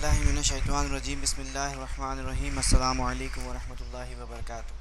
औज़ुबिल्लाहिमिनश्शैतानिर्रजीम बिस्मिल्लाहिर्रहमानिर्रहीम अस्सलामु अलैकुम वरहमतुल्लाहि वबरकातुहू।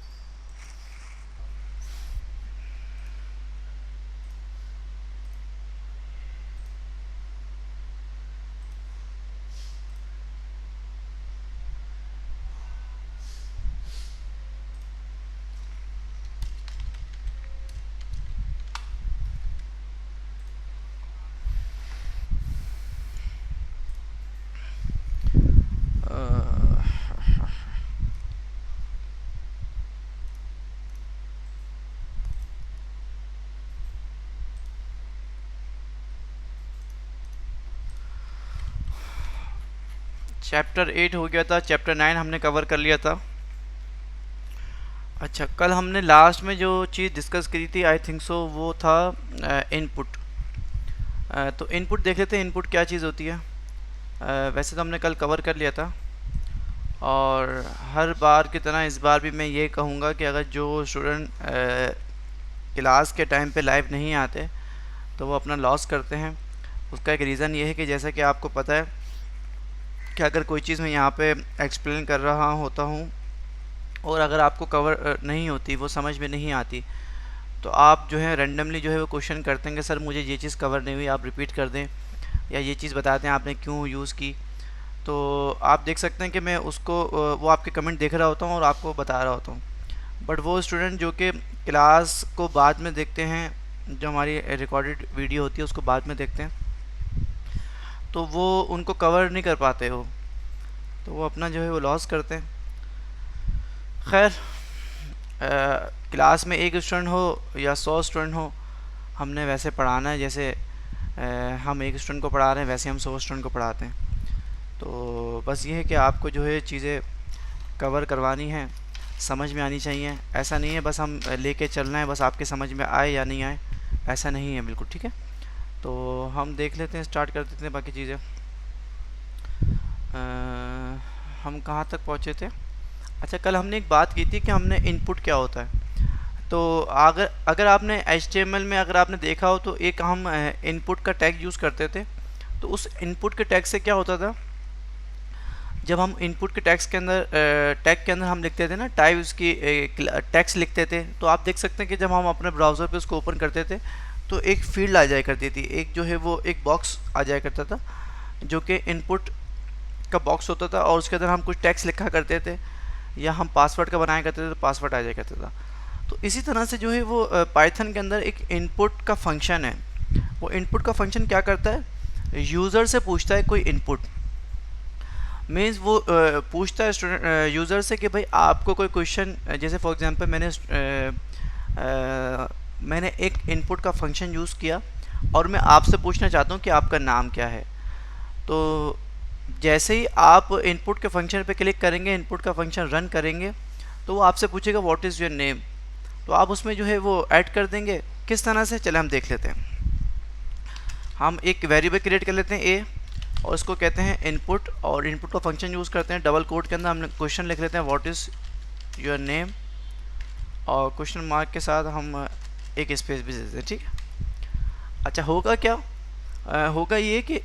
चैप्टर 8 हो गया था, चैप्टर 9 हमने कवर कर लिया था। अच्छा, कल हमने लास्ट में जो चीज़ डिस्कस करी थी आई थिंक सो वो था इनपुट। तो इनपुट देख लेते हैं, इनपुट क्या चीज़ होती है। वैसे तो हमने कल कवर कर लिया था, और हर बार की तरह इस बार भी मैं ये कहूँगा कि अगर जो स्टूडेंट क्लास के टाइम पे लाइव नहीं आते तो वो अपना लॉस करते हैं। उसका एक रीज़न ये है कि जैसा कि आपको पता है कि अगर कोई चीज़ मैं यहाँ पे एक्सप्लेन कर रहा होता हूँ और अगर आपको कवर नहीं होती, वो समझ में नहीं आती, तो आप जो है रैंडमली जो है वो क्वेश्चन करते हैं कि सर मुझे ये चीज़ कवर नहीं हुई, आप रिपीट कर दें या ये चीज़ बता दें आपने क्यों यूज़ की। तो आप देख सकते हैं कि मैं उसको वो आपके कमेंट देख रहा होता हूँ और आपको बता रहा होता हूँ। बट वो स्टूडेंट जो कि क्लास को बाद में देखते हैं, जो हमारी रिकॉर्डेड वीडियो होती है उसको बाद में देखते हैं, तो वो उनको कवर नहीं कर पाते हो, तो वो अपना जो है वो लॉस करते हैं। खैर, क्लास में एक स्टूडेंट हो या 100 स्टूडेंट हो, हमने वैसे पढ़ाना है जैसे हम एक स्टूडेंट को पढ़ा रहे हैं वैसे हम 100 स्टूडेंट को पढ़ाते हैं। तो बस ये है कि आपको जो है चीज़ें कवर करवानी है, समझ में आनी चाहिए। ऐसा नहीं है बस हम लेके चलना है, बस आपके समझ में आए या नहीं आए, ऐसा नहीं है बिल्कुल। ठीक है, तो हम देख लेते हैं, स्टार्ट कर देते हैं बाकी चीज़ें। हम कहाँ तक पहुँचे थे? अच्छा, कल हमने एक बात की थी कि हमने इनपुट क्या होता है। तो अगर अगर आपने HTML में अगर आपने देखा हो तो एक हम इनपुट का टैग यूज़ करते थे। तो उस इनपुट के टैग से क्या होता था, जब हम इनपुट के टैग के अंदर हम लिखते थे ना टाइप उसकी टेक्स्ट लिखते थे, तो आप देख सकते हैं कि जब हम अपने ब्राउज़र पे उसको ओपन करते थे तो एक फील्ड आ जाया करती थी, एक जो है वो एक बॉक्स आ जाया करता था जो कि इनपुट का बॉक्स होता था, और उसके अंदर हम कुछ टेक्स्ट लिखा करते थे या हम पासवर्ड का बनाया करते थे तो पासवर्ड आ जाया करता था। तो इसी तरह से जो है वो पाइथन के अंदर एक इनपुट का फंक्शन है। वो इनपुट का फंक्शन क्या करता है, यूज़र से पूछता है कोई इनपुट। मीन्स वो पूछता है स्टूडेंट यूज़र से कि भाई आपको कोई क्वेश्चन, जैसे फॉर एग्जांपल मैंने एक इनपुट का फंक्शन यूज़ किया और मैं आपसे पूछना चाहता हूँ कि आपका नाम क्या है। तो जैसे ही आप इनपुट के फंक्शन पे क्लिक करेंगे, इनपुट का फंक्शन रन करेंगे, तो वो आपसे पूछेगा व्हाट इज़ योर नेम। तो आप उसमें जो है वो ऐड कर देंगे। किस तरह से, चले हम देख लेते हैं। हम एक वेरिएबल क्रिएट कर लेते हैं ए, और इसको कहते हैं इनपुट, और इनपुट का फंक्शन यूज़ करते हैं। डबल कोट के अंदर हम क्वेश्चन लिख लेते हैं व्हाट इज़ योर नेम, और क्वेश्चन मार्क के साथ हम एक स्पेस भी देते हैं। ठीक है। अच्छा, होगा क्या, होगा ये कि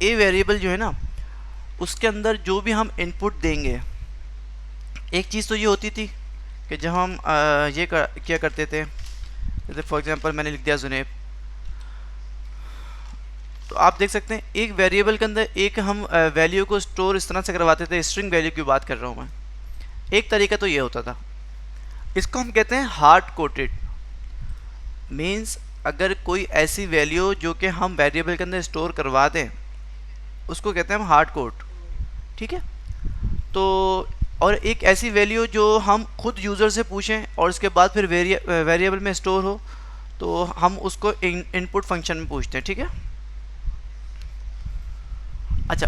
ए वेरिएबल जो है ना उसके अंदर जो भी हम इनपुट देंगे, एक चीज़ तो ये होती थी कि जब हम क्या करते थे, जैसे फॉर एग्जांपल मैंने लिख दिया जुनेब, तो आप देख सकते हैं एक वेरिएबल के अंदर एक हम वैल्यू को स्टोर इस तरह से करवाते थे। स्ट्रिंग वैल्यू की बात कर रहा हूँ मैं। एक तरीका तो ये होता था, इसको हम कहते हैं हार्ड कोटेड। मीन्स अगर कोई ऐसी वैल्यू जो कि हम वेरिएबल के अंदर स्टोर करवा दें उसको कहते हैं हम हार्ड कोड। ठीक है। तो और एक ऐसी वैल्यू जो हम खुद यूज़र से पूछें और उसके बाद फिर वेरिएबल में स्टोर हो, तो हम उसको इनपुट फंक्शन में पूछते हैं। ठीक है। अच्छा,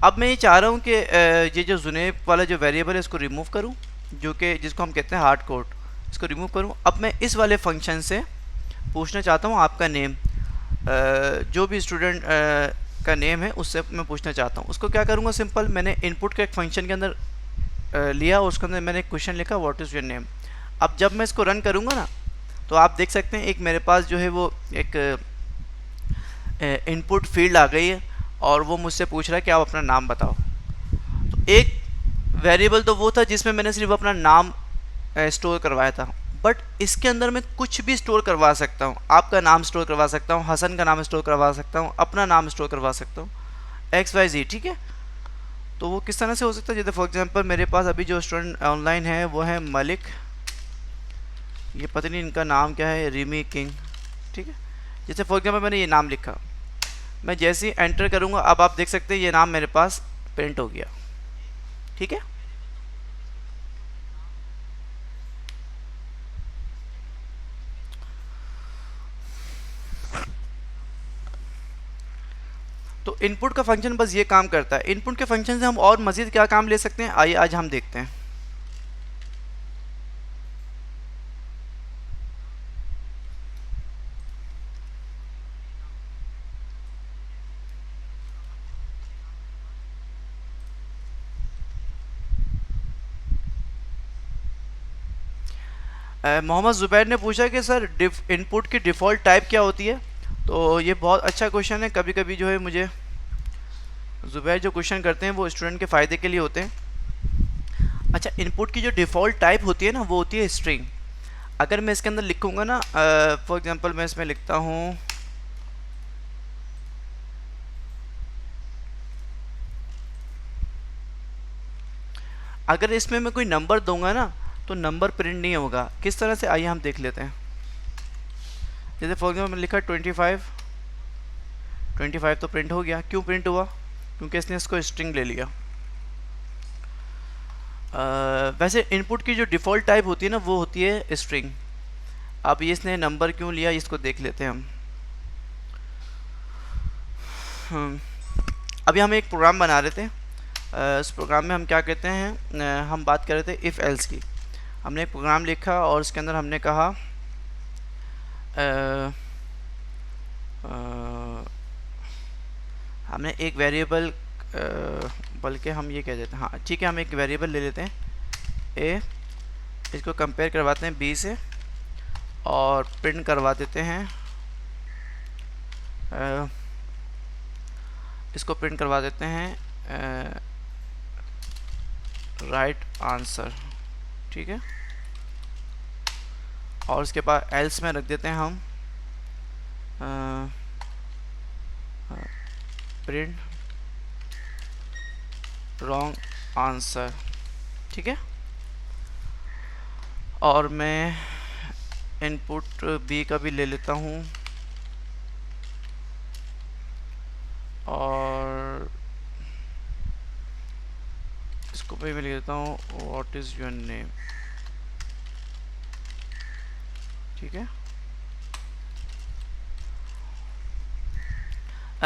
अब मैं ये चाह रहा हूँ कि ये जो जुनेब वाला जो वेरिएबल है इसको रिमूव करूँ, जो कि जिसको हम कहते हैं हार्ड कोड, इसको रिमूव करूँ। अब मैं इस वाले फंक्शन से पूछना चाहता हूँ आपका नेम, जो भी स्टूडेंट का नेम है उससे मैं पूछना चाहता हूँ। उसको क्या करूँगा, सिंपल मैंने इनपुट के एक फंक्शन के अंदर लिया और उसके अंदर मैंने एक क्वेश्चन लिखा व्हाट इज़ योर नेम। अब जब मैं इसको रन करूँगा ना, तो आप देख सकते हैं एक मेरे पास जो है वो एक इनपुट फील्ड आ गई है, और वो मुझसे पूछ रहा है कि आप अपना नाम बताओ। तो एक वेरिएबल तो वो था जिसमें मैंने सिर्फ अपना नाम स्टोर करवाया था, बट इसके अंदर मैं कुछ भी स्टोर करवा सकता हूँ। आपका नाम स्टोर करवा सकता हूँ, हसन का नाम स्टोर करवा सकता हूँ, अपना नाम स्टोर करवा सकता हूँ, एक्स वाई जी, ठीक है। तो वो किस तरह से हो सकता है, जैसे फॉर एग्जांपल मेरे पास अभी जो स्टूडेंट ऑनलाइन है वो है मलिक, ये पता नहीं इनका नाम क्या है, रिमी किंग, ठीक है। जैसे फॉर एग्जांपल मैंने ये नाम लिखा, मैं जैसे ही एंटर करूँगा अब आप देख सकते हैं ये नाम मेरे पास प्रिंट हो गया, ठीक है। तो इनपुट का फंक्शन बस ये काम करता है। इनपुट के फंक्शन से हम और मज़ीद क्या काम ले सकते हैं, आइए आज हम देखते हैं। मोहम्मद ज़ुबैर ने पूछा कि सर इनपुट की डिफ़ॉल्ट टाइप क्या होती है। तो ये बहुत अच्छा क्वेश्चन है। कभी कभी जो है मुझे ज़ुबैर जो क्वेश्चन करते हैं वो स्टूडेंट के फ़ायदे के लिए होते हैं। अच्छा, इनपुट की जो डिफ़ॉल्ट टाइप होती है ना वो होती है स्ट्रिंग। अगर मैं इसके अंदर लिखूँगा ना, फॉर एग्जांपल मैं इसमें लिखता हूँ अगर इसमें मैं कोई नंबर दूंगा ना तो नंबर प्रिंट नहीं होगा। किस तरह से, आइए हम देख लेते हैं। जैसे फॉर एग्जाम्पल मैंने लिखा 25, 25 तो प्रिंट हो गया। क्यों प्रिंट हुआ, क्योंकि इसने इसको स्ट्रिंग ले लिया। वैसे इनपुट की जो डिफ़ॉल्ट टाइप होती है ना वो होती है स्ट्रिंग। अब ये इसने नंबर क्यों लिया इसको देख लेते हैं हम। अभी हम एक प्रोग्राम बना रहे थे। इस प्रोग्राम में हम क्या कहते हैं, हम बात कर रहे थे इफ़ एल्स की। हमने एक प्रोग्राम लिखा और उसके अंदर हमने कहा हमने एक वेरिएबल, बल्कि हम ये कह देते हैं, हाँ ठीक है, हम एक वेरिएबल ले लेते हैं ए, इसको कंपेयर करवाते हैं बी से और प्रिंट करवा देते हैं, इसको प्रिंट करवा देते हैं राइट आंसर, ठीक है। और उसके बाद एल्स में रख देते हैं हम प्रिंट रॉन्ग आंसर, ठीक है। और मैं इनपुट बी का भी ले लेता हूँ और इसको भी मैं लिख देता हूँ व्हाट इज़ योर नेम, ठीक है।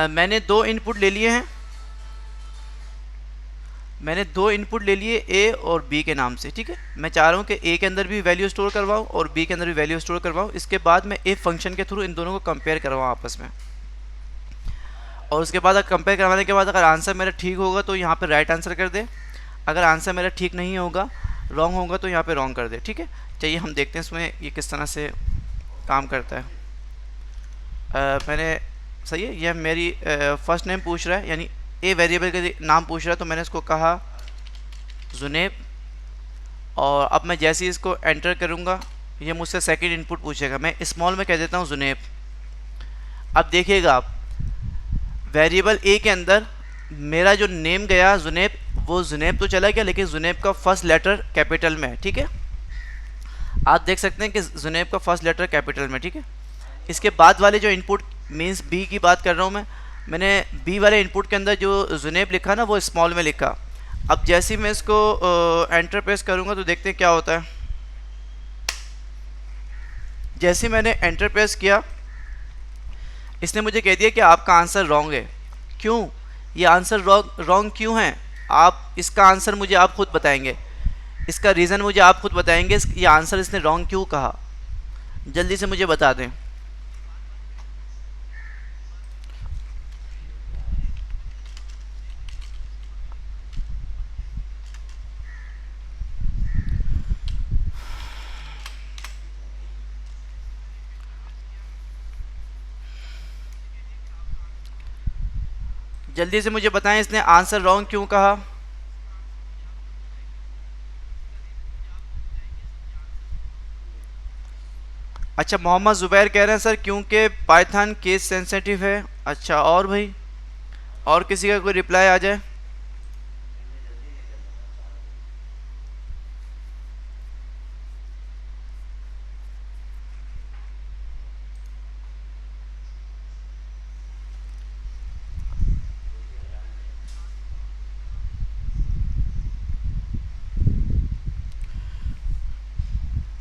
मैंने दो इनपुट ले लिए हैं, मैंने दो इनपुट ले लिए ए और बी के नाम से, ठीक है। मैं चाह रहा हूँ कि ए के अंदर भी वैल्यू स्टोर करवाऊँ और बी के अंदर भी वैल्यू स्टोर करवाऊँ। इसके बाद मैं इफ फंक्शन के थ्रू इन दोनों को कंपेयर करवाऊँ आपस में, और उसके बाद कंपेयर करवाने के बाद अगर आंसर मेरा ठीक होगा तो यहाँ पे राइट आंसर कर दे, अगर आंसर मेरा ठीक नहीं होगा, रॉन्ग होगा, तो यहाँ पे रॉन्ग कर दे, ठीक है। चलिए हम देखते हैं इसमें ये किस तरह से काम करता है। मैंने सही है, यह मेरी फर्स्ट नेम पूछ रहा है, यानी ए वेरिएबल का नाम पूछ रहा है, तो मैंने इसको कहा जुनेब। और अब मैं जैसे ही इसको एंटर करूँगा ये मुझसे सेकंड इनपुट पूछेगा, मैं स्मॉल में कह देता हूँ जुनेब। अब देखिएगा आप, वेरिएबल ए के अंदर मेरा जो नेम गया जुनेब, वो जुनेब तो चला गया लेकिन जुनेब का फर्स्ट लेटर कैपिटल में है, ठीक है। आप देख सकते हैं कि जुनेब का फर्स्ट लेटर कैपिटल में, ठीक है। इसके बाद वाले जो इनपुट मींस बी की बात कर रहा हूँ मैंने बी वाले इनपुट के अंदर जो जुनेब लिखा ना वो स्मॉल में लिखा। अब जैसे ही मैं इसको एंटर प्रेस करूँगा तो देखते हैं क्या होता है। जैसे ही मैंने एंटर प्रेस किया इसने मुझे कह दिया कि आपका आंसर रॉन्ग है। क्यों ये आंसर रॉन्ग क्यों है, आप इसका आंसर मुझे आप खुद बताएंगे, इसका रीज़न मुझे आप खुद बताएंगे, ये आंसर इसने रॉन्ग क्यों कहा, जल्दी से मुझे बता दें। जल्दी से मुझे बताएं इसने आंसर रॉन्ग क्यों कहा। अच्छा, मोहम्मद ज़ुबैर कह रहे हैं सर क्योंकि पाइथन केस सेंसिटिव है। अच्छा, और भाई और किसी का कोई रिप्लाई आ जाए।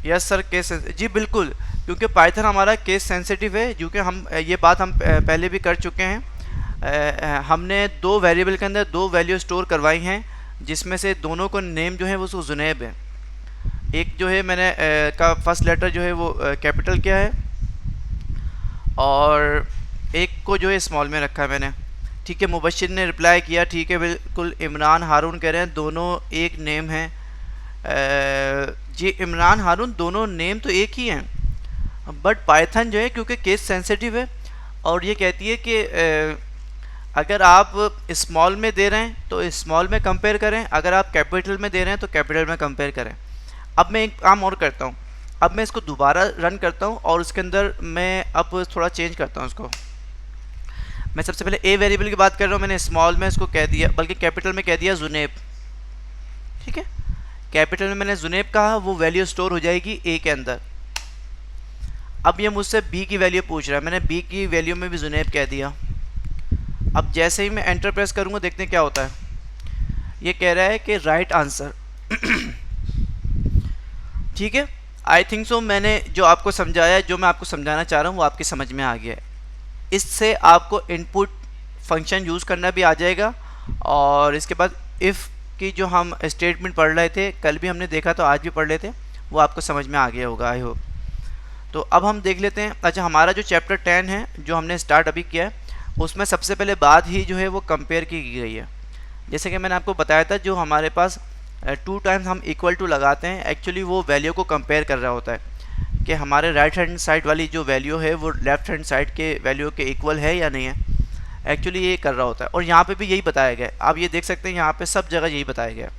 यस सर, केस जी बिल्कुल, क्योंकि पाइथन हमारा केस सेंसिटिव है, क्योंकि हम ये बात हम पहले भी कर चुके हैं। हमने दो वेरिएबल के अंदर दो वैल्यू स्टोर करवाई हैं, जिसमें से दोनों को नेम जो है वो जुनैब है। एक जो है मैंने का फर्स्ट लेटर जो है वो कैपिटल किया है, और एक को जो है स्मॉल में रखा है मैंने। ठीक है, मुबशिर ने रिप्लाई किया, ठीक है बिल्कुल। इमरान हारून कह रहे हैं दोनों एक नेम है। जी इमरान हारून, दोनों नेम तो एक ही हैं, बट पाइथन जो है क्योंकि केस सेंसिटिव है, और ये कहती है कि अगर आप स्मॉल में दे रहे हैं तो स्मॉल में कंपेयर करें, अगर आप कैपिटल में दे रहे हैं तो कैपिटल में कंपेयर करें। अब मैं एक काम और करता हूँ, अब मैं इसको दोबारा रन करता हूँ और उसके अंदर मैं अब थोड़ा चेंज करता हूँ इसको। मैं सबसे पहले ए वेरिएबल की बात कर रहा हूँ, मैंने स्मॉल में इसको कह दिया, बल्कि कैपिटल में कह दिया जुनैब। ठीक है, कैपिटल में मैंने जुनैब कहा, वो वैल्यू स्टोर हो जाएगी ए के अंदर। अब ये मुझसे बी की वैल्यू पूछ रहा है, मैंने बी की वैल्यू में भी जुनैब कह दिया। अब जैसे ही मैं एंटर प्रेस करूँगा देखते हैं क्या होता है। ये कह रहा है कि राइट आंसर। ठीक है, आई थिंक सो मैंने जो आपको समझाया, जो मैं आपको समझाना चाह रहा हूँ वो आपकी समझ में आ गया है। इससे आपको इनपुट फंक्शन यूज़ करना भी आ जाएगा, और इसके बाद इफ़ की जो हम स्टेटमेंट पढ़ रहे थे, कल भी हमने देखा तो आज भी पढ़ लेते, वो आपको समझ में आ गया होगा आई होप। तो अब हम देख लेते हैं। अच्छा, हमारा जो चैप्टर 10 है जो हमने स्टार्ट अभी किया है, उसमें सबसे पहले बात ही जो है वो कंपेयर की गई है। जैसे कि मैंने आपको बताया था, जो हमारे पास 2 टाइम्स हम इक्वल टू लगाते हैं, एक्चुअली वो वैल्यू को कंपेयर कर रहा होता है कि हमारे राइट हैंड साइड वाली जो वैल्यू है वो लेफ्ट हैंड साइड के वैल्यू के इक्वल है या नहीं है, एक्चुअली ये कर रहा होता है। और यहाँ पे भी यही बताया गया है, आप ये देख सकते हैं यहाँ पे सब जगह यही बताया गया है।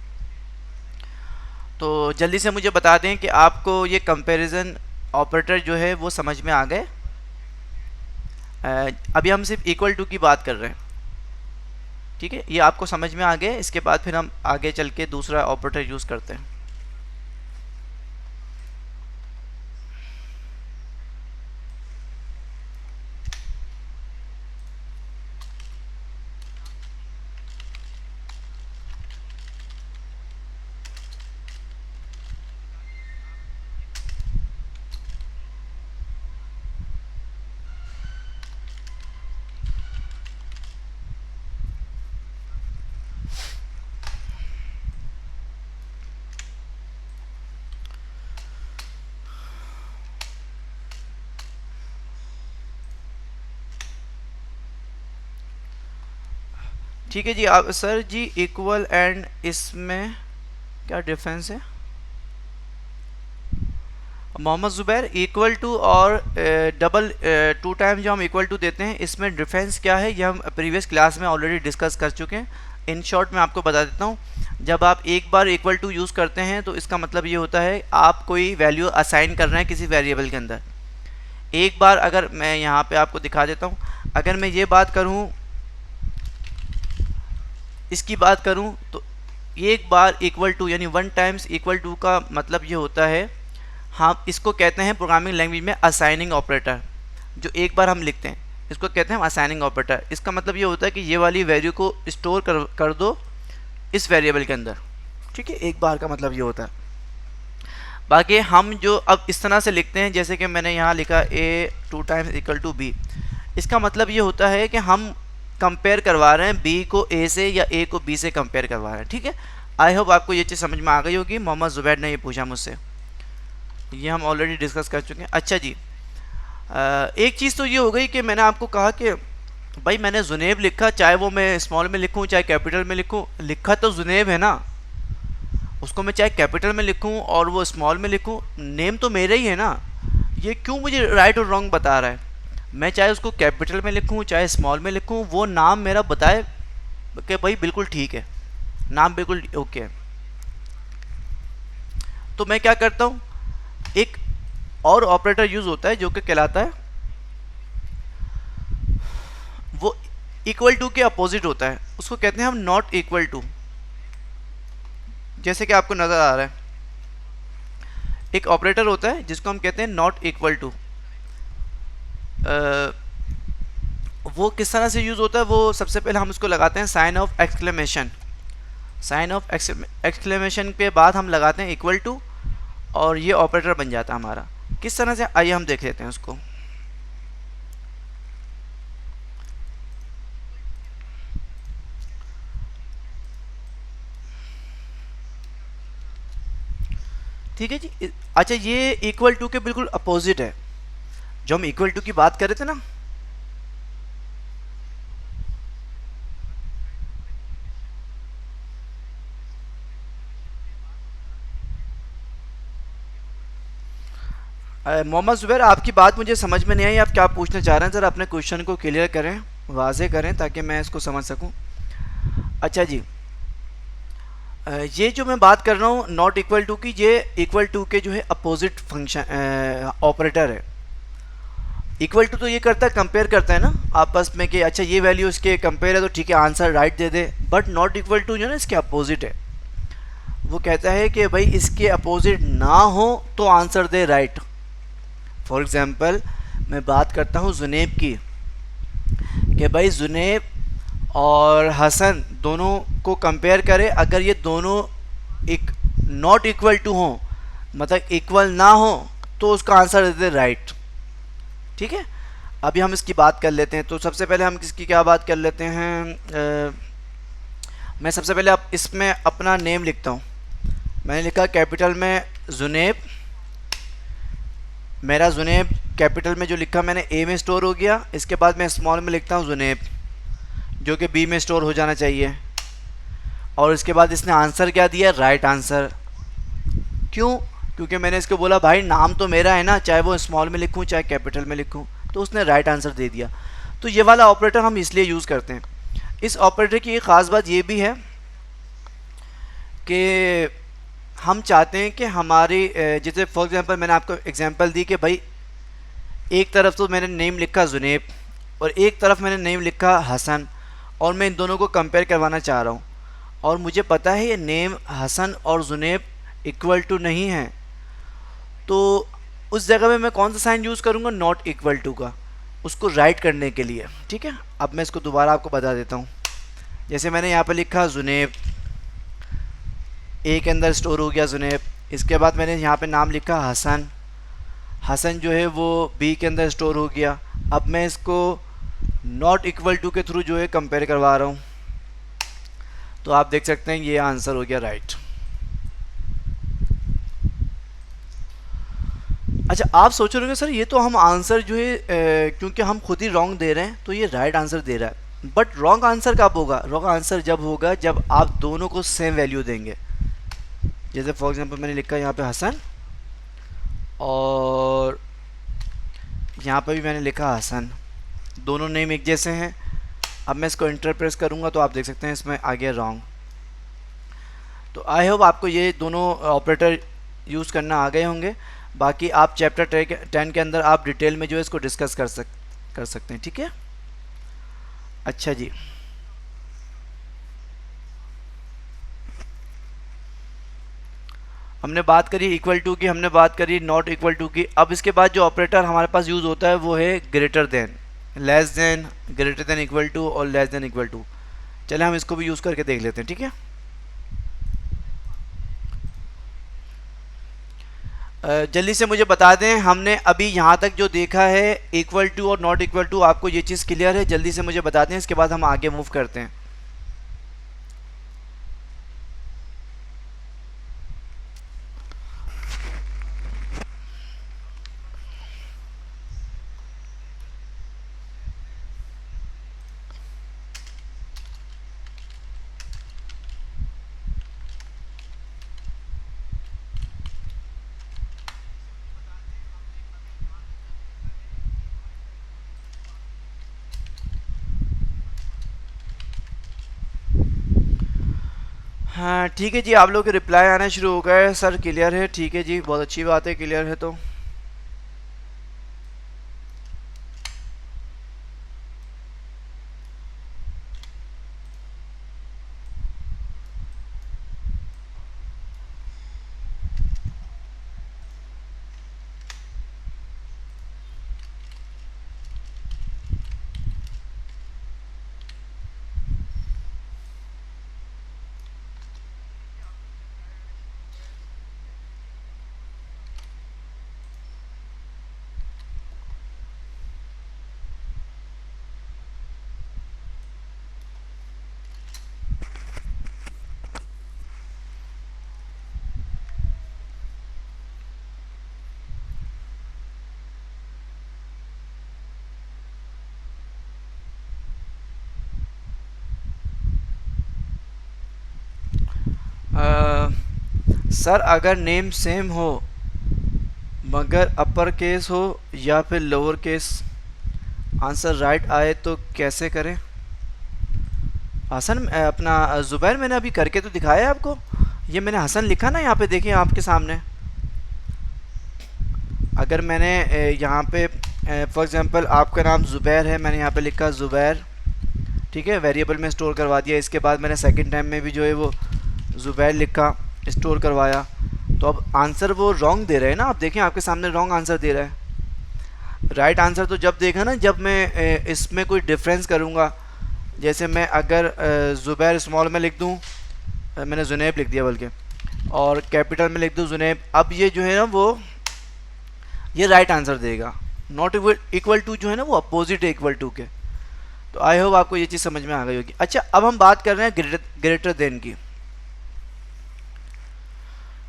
तो जल्दी से मुझे बता दें कि आपको ये कंपैरिजन ऑपरेटर जो है वो समझ में आ गए। अभी हम सिर्फ इक्वल टू की बात कर रहे हैं। ठीक है, ये आपको समझ में आ गए। इसके बाद फिर हम आगे चल के दूसरा ऑपरेटर यूज़ करते हैं। ठीक है जी, आप सर जी इक्वल एंड इसमें क्या डिफरेंस है? मोहम्मद ज़ुबैर, इक्वल टू और डबल 2 टाइम जो हम इक्वल टू देते हैं, इसमें डिफरेंस क्या है ये हम प्रीवियस क्लास में ऑलरेडी डिस्कस कर चुके हैं। इन शॉर्ट मैं आपको बता देता हूँ। जब आप एक बार इक्वल टू यूज़ करते हैं तो इसका मतलब ये होता है आप कोई वैल्यू असाइन कर रहे हैं किसी वेरिएबल के अंदर। एक बार अगर मैं यहाँ पे आपको दिखा देता हूँ, अगर मैं ये बात करूँ, इसकी बात करूं, तो एक बार इक्वल टू यानी 1 टाइम्स इक्वल टू का मतलब ये होता है, हम इसको कहते हैं प्रोग्रामिंग लैंग्वेज में असाइनिंग ऑपरेटर। जो एक बार हम लिखते हैं इसको कहते हैं असाइनिंग ऑपरेटर। इसका मतलब ये होता है कि ये वाली वैल्यू को स्टोर कर दो इस वेरिएबल के अंदर। ठीक है, एक बार का मतलब ये होता है। बाकी हम जो अब इस तरह से लिखते हैं, जैसे कि मैंने यहाँ लिखा a 2 times equal to b, इसका मतलब ये होता है कि हम कंपेयर करवा रहे हैं b को a से या a को b से कंपेयर करवा रहे हैं। ठीक है, आई होप आपको ये चीज़ समझ में आ गई होगी। मोहम्मद ज़ुबैर ने ये पूछा मुझसे, ये हम ऑलरेडी डिस्कस कर चुके हैं। अच्छा जी, एक चीज़ तो ये हो गई कि मैंने आपको कहा कि भाई मैंने जुनैब लिखा, चाहे वो मैं स्मॉल में लिखूँ चाहे कैपिटल में लिखूँ, लिखा तो जुनैब है ना, उसको मैं चाहे कैपिटल में लिखूँ और वो स्मॉल में लिखूँ, नेम तो मेरा ही है ना। ये क्यों मुझे राइट और रॉन्ग बता रहा है? मैं चाहे उसको कैपिटल में लिखूँ चाहे स्मॉल में लिखूँ, वो नाम मेरा बताए कि भाई बिल्कुल ठीक है, नाम बिल्कुल ओके है। तो मैं क्या करता हूँ, एक और ऑपरेटर यूज होता है जो कि कहलाता है, वो इक्वल टू के अपोजिट होता है, उसको कहते हैं हम नॉट इक्वल टू। जैसे कि आपको नजर आ रहा है, एक ऑपरेटर होता है जिसको हम कहते हैं नॉट इक्वल टू। वो किस तरह से यूज होता है, वो सबसे पहले हम उसको लगाते हैं sign of exclamation. Sign of exclamation के बाद हम लगाते हैं इक्वल टू, और ये ऑपरेटर बन जाता है हमारा। किस तरह से, आइए हम देख लेते हैं उसको। ठीक है जी। अच्छा, ये इक्वल टू के बिल्कुल अपोजिट है। जो हम इक्वल टू की बात कर रहे थे ना, मोहम्मद जुबैर, आपकी बात मुझे समझ में नहीं आई, आप क्या पूछना चाह रहे हैं? ज़रा अपने क्वेश्चन को क्लियर करें, वाजे करें, ताकि मैं इसको समझ सकूं। अच्छा जी, ये जो मैं बात कर रहा हूँ नॉट इक्वल टू की, ये इक्वल टू के जो है अपोजिट फंक्शन ऑपरेटर है। इक्वल टू तो ये करता है, कंपेयर करता है ना आपस में कि अच्छा ये वैल्यू इसके कंपेयर है तो ठीक है आंसर राइट दे दे। बट नॉट इक्वल टू जो है ना, इसके अपोजिट है। वो कहता है कि भाई इसके अपोजिट ना हो तो answer they right. For example मैं बात करता हूँ जुनेब की, कि भाई जुनेब और हसन दोनों को कंपेयर करें, अगर ये दोनों एक नॉट इक्वल टू हो, मतलब इक्वल ना हो, तो उसका आंसर देते राइट। ठीक है, अभी हम इसकी बात कर लेते हैं। तो सबसे पहले हम किसकी क्या बात कर लेते हैं, मैं सबसे पहले अब इसमें अपना नेम लिखता हूँ। मैंने लिखा कैपिटल में जुनेब, मेरा जुनेब कैपिटल में जो लिखा मैंने ए में स्टोर हो गया। इसके बाद मैं स्मॉल में लिखता हूँ जुनेब, जो कि बी में स्टोर हो जाना चाहिए। और इसके बाद इसने आंसर क्या दिया, राइट आंसर। क्यों? क्योंकि मैंने इसको बोला भाई नाम तो मेरा है ना, चाहे वो स्मॉल में लिखूँ चाहे कैपिटल में लिखूँ, तो उसने राइट आंसर दे दिया। तो ये वाला ऑपरेटर हम इसलिए यूज़ करते हैं। इस ऑपरेटर की एक ख़ास बात ये भी है कि हम चाहते हैं कि हमारी, जैसे फॉर एग्जांपल मैंने आपको एग्जांपल दी कि भाई एक तरफ तो मैंने नेम लिखा जुनेब और एक तरफ मैंने नेम लिखा हसन, और मैं इन दोनों को कंपेयर करवाना चाह रहा हूँ, और मुझे पता है ये नेम हसन और जुनेब इक्वल टू नहीं है, तो उस जगह में मैं कौन सा साइन यूज़ करूँगा, नॉट इक्वल टू का, उसको राइट करने के लिए। ठीक है, अब मैं इसको दोबारा आपको बता देता हूँ। जैसे मैंने यहाँ पर लिखा जुनेब, ए के अंदर स्टोर हो गया जुनेब। इसके बाद मैंने यहाँ पे नाम लिखा हसन, हसन जो है वो बी के अंदर स्टोर हो गया। अब मैं इसको नॉट इक्वल टू के थ्रू जो है कंपेयर करवा रहा हूँ, तो आप देख सकते हैं ये आंसर हो गया राइट। अच्छा, आप सोच रहे होंगे सर ये तो हम आंसर जो है क्योंकि हम खुद ही रॉन्ग दे रहे हैं तो ये राइट आंसर दे रहा है। बट रॉन्ग आंसर कब होगा? रॉन्ग आंसर जब होगा जब आप दोनों को सेम वैल्यू देंगे। जैसे फॉर एग्जांपल मैंने लिखा यहाँ पे हसन, और यहाँ पे भी मैंने लिखा हसन, दोनों नेम एक जैसे हैं। अब मैं इसको इंटर प्रेस करूँगा तो आप देख सकते हैं इसमें आ गया रॉन्ग। तो आई होप आपको ये दोनों ऑपरेटर यूज़ करना आ गए होंगे। बाकी आप चैप्टर 10 के अंदर आप डिटेल में जो है इसको डिस्कस कर सकते हैं। ठीक है, अच्छा जी, हमने बात करी इक्वल टू की, हमने बात करी नॉट इक्वल टू की। अब इसके बाद जो ऑपरेटर हमारे पास यूज़ होता है वो है greater than, less than, greater than equal to और लेस देन इक्वल टू। चले हम इसको भी यूज़ करके देख लेते हैं। ठीक है, जल्दी से मुझे बता दें, हमने अभी यहाँ तक जो देखा है इक्वल टू और नॉट इक्वल टू, आपको ये चीज़ क्लियर है? जल्दी से मुझे बता दें, इसके बाद हम आगे मूव करते हैं। हाँ ठीक है जी, आप लोग के रिप्लाई आना शुरू हो गए। सर क्लियर है, ठीक है जी, बहुत अच्छी बात है, क्लियर है तो। सर अगर नेम सेम हो मगर अपर केस हो या फिर लोअर केस, आंसर राइट आए तो कैसे करें? हसन अपना ज़ुबैर, मैंने अभी करके तो दिखाया है आपको। ये मैंने हसन लिखा ना यहाँ पे, देखिए आपके सामने। अगर मैंने यहाँ पे फॉर एग्जांपल आपका नाम ज़ुबैर है, मैंने यहाँ पे लिखा ज़ुबैर, ठीक है, वेरिएबल में स्टोर करवा दिया। इसके बाद मैंने सेकंड टाइम में भी जो है वो ज़ुबैर लिखा, स्टोर करवाया, तो अब आंसर वो रॉन्ग दे रहे हैं ना। आप देखें आपके सामने रॉन्ग आंसर दे रहा है। राइट आंसर तो जब देखा ना, जब मैं इसमें कोई डिफरेंस करूँगा। जैसे मैं अगर ज़ुबैर स्मॉल में लिख दूँ, मैंने जुनैब लिख दिया बल्कि, और कैपिटल में लिख दूँ जुनैब, अब ये जो है ना वो ये राइट आंसर देगा। नॉट इक्वल टू जो है ना वो अपोजिट है इक्वल टू के। तो आई होप आपको ये चीज़ समझ में आ गई होगी। अच्छा, अब हम बात कर रहे हैं ग्रेटर देन की।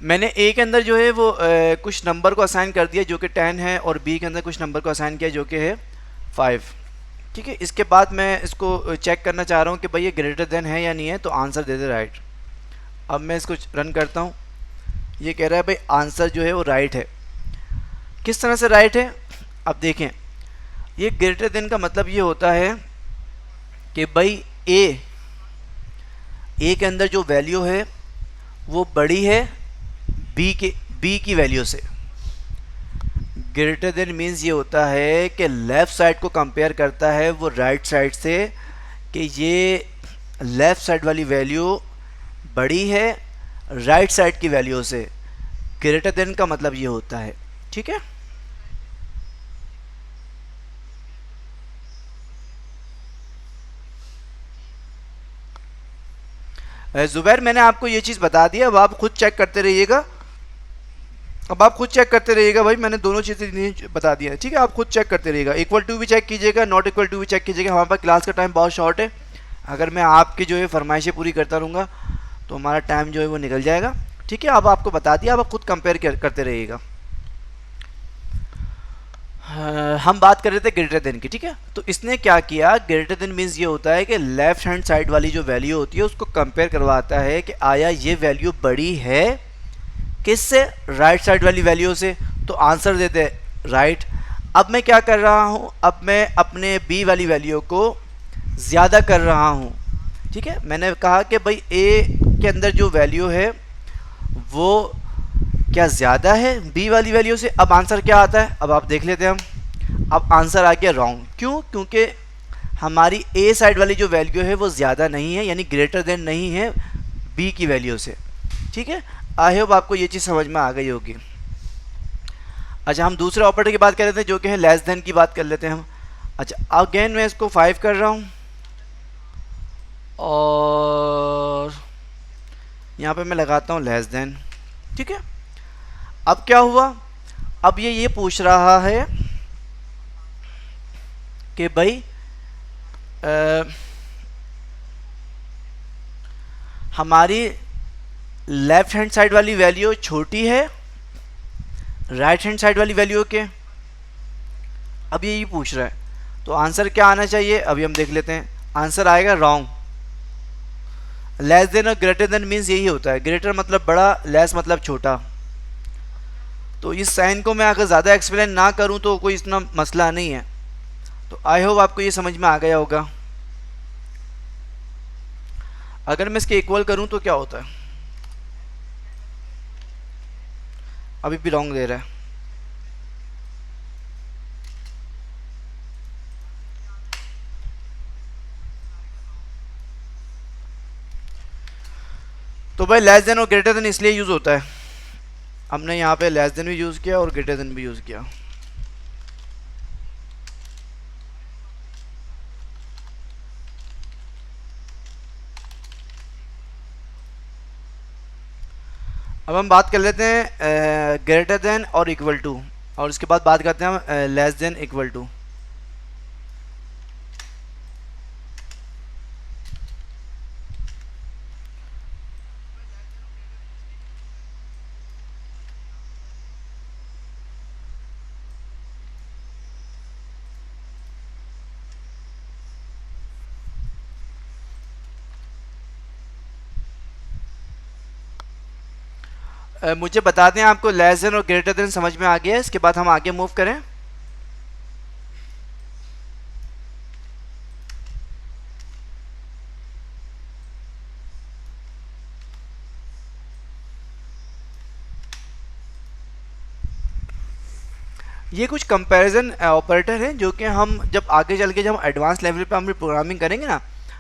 मैंने ए के अंदर जो है वो कुछ नंबर को असाइन कर दिया जो कि 10 है, और बी के अंदर कुछ नंबर को असाइन किया जो कि है 5, ठीक है। इसके बाद मैं इसको चेक करना चाह रहा हूँ कि भाई ये ग्रेटर देन है या नहीं है, तो आंसर दे दे राइट। अब मैं इसको रन करता हूँ, ये कह रहा है भाई आंसर जो है वो राइट है। किस तरह से राइट है? अब देखें, ये ग्रेटर देन का मतलब ये होता है कि भाई ए के अंदर जो वैल्यू है वो बड़ी है बी की वैल्यू से। ग्रेटर देन मीन्स ये होता है कि लेफ़्ट साइड को कंपेयर करता है वो राइट साइड से, कि ये लेफ़्ट साइड वाली वैल्यू बड़ी है राइट साइड की वैल्यू से। ग्रेटर देन का मतलब ये होता है, ठीक है। ज़ुबैर, मैंने आपको ये चीज़ बता दिया, अब आप खुद चेक करते रहिएगा। अब आप खुद चेक करते रहिएगा भाई, मैंने दोनों चीज़ें बता दी हैं, ठीक है। आप खुद चेक करते रहिएगा, इक्वल टू भी चेक कीजिएगा, नॉट इक्वल टू भी चेक कीजिएगा। हमारे पास क्लास का टाइम बहुत शॉर्ट है, अगर मैं आपकी जो है फरमाइशें पूरी करता रहूँगा तो हमारा टाइम जो है वो निकल जाएगा, ठीक है। अब आपको बता दिया, अब आप खुद कंपेयर करते रहिएगा। हम बात कर रहे थे ग्रेटर देन की, ठीक है। तो इसने क्या किया, ग्रेटर देन मीन्स ये होता है कि लेफ्ट हैंड साइड वाली जो वैल्यू होती है उसको कंपेयर करवाता है कि आया ये वैल्यू बड़ी है किससे, राइट साइड वाली वैल्यू से, तो आंसर देते राइट। अब मैं क्या कर रहा हूँ, अब मैं अपने बी वाली वैल्यू को ज़्यादा कर रहा हूँ, ठीक है। मैंने कहा कि भाई ए के अंदर जो वैल्यू है वो क्या ज़्यादा है बी वाली वैल्यू से। अब आंसर क्या आता है, अब आप देख लेते हैं हम। अब आंसर आ गया रॉन्ग, क्यों? क्योंकि हमारी ए साइड वाली जो वैल्यू है वो ज़्यादा नहीं है, यानी ग्रेटर देन नहीं है बी की वैल्यू से, ठीक है। आई होप आपको ये चीज़ समझ में आ गई होगी। अच्छा, हम दूसरे ऑपरेटर की बात कर रहे थे जो कि है लेस देन की बात कर लेते हैं हम। अच्छा, अगेन मैं इसको 5 कर रहा हूँ और यहाँ पे मैं लगाता हूँ लेस देन, ठीक है। अब क्या हुआ, अब ये पूछ रहा है कि भाई हमारी लेफ्ट हैंड साइड वाली वैल्यू छोटी है राइट हैंड साइड वाली वैल्यू के, अब ये पूछ रहा है। तो आंसर क्या आना चाहिए, अभी हम देख लेते हैं। आंसर आएगा रॉन्ग। लेस देन और ग्रेटर देन मीन्स यही होता है, ग्रेटर मतलब बड़ा, लेस मतलब छोटा। तो इस साइन को मैं अगर ज़्यादा एक्सप्लेन ना करूं तो कोई इतना मसला नहीं है। तो आई होप आपको ये समझ में आ गया होगा। अगर मैं इसके इक्वल करूं तो क्या होता है, अभी भी रॉन्ग दे रहा है। तो भाई लेस देन और ग्रेटर देन इसलिए यूज़ होता है, हमने यहाँ पे लेस देन भी यूज़ किया और ग्रेटर देन भी यूज़ किया। अब हम बात कर लेते हैं ग्रेटर देन और इक्वल टू, और उसके बाद बात करते हैं हम लेस देन इक्वल टू। मुझे बता दें आपको लेस देन और ग्रेटर देन समझ में आ गया है, इसके बाद हम आगे मूव करें। ये कुछ कंपैरिजन ऑपरेटर हैं जो कि हम जब आगे चल के जब एडवांस लेवल पे हम प्रोग्रामिंग करेंगे ना,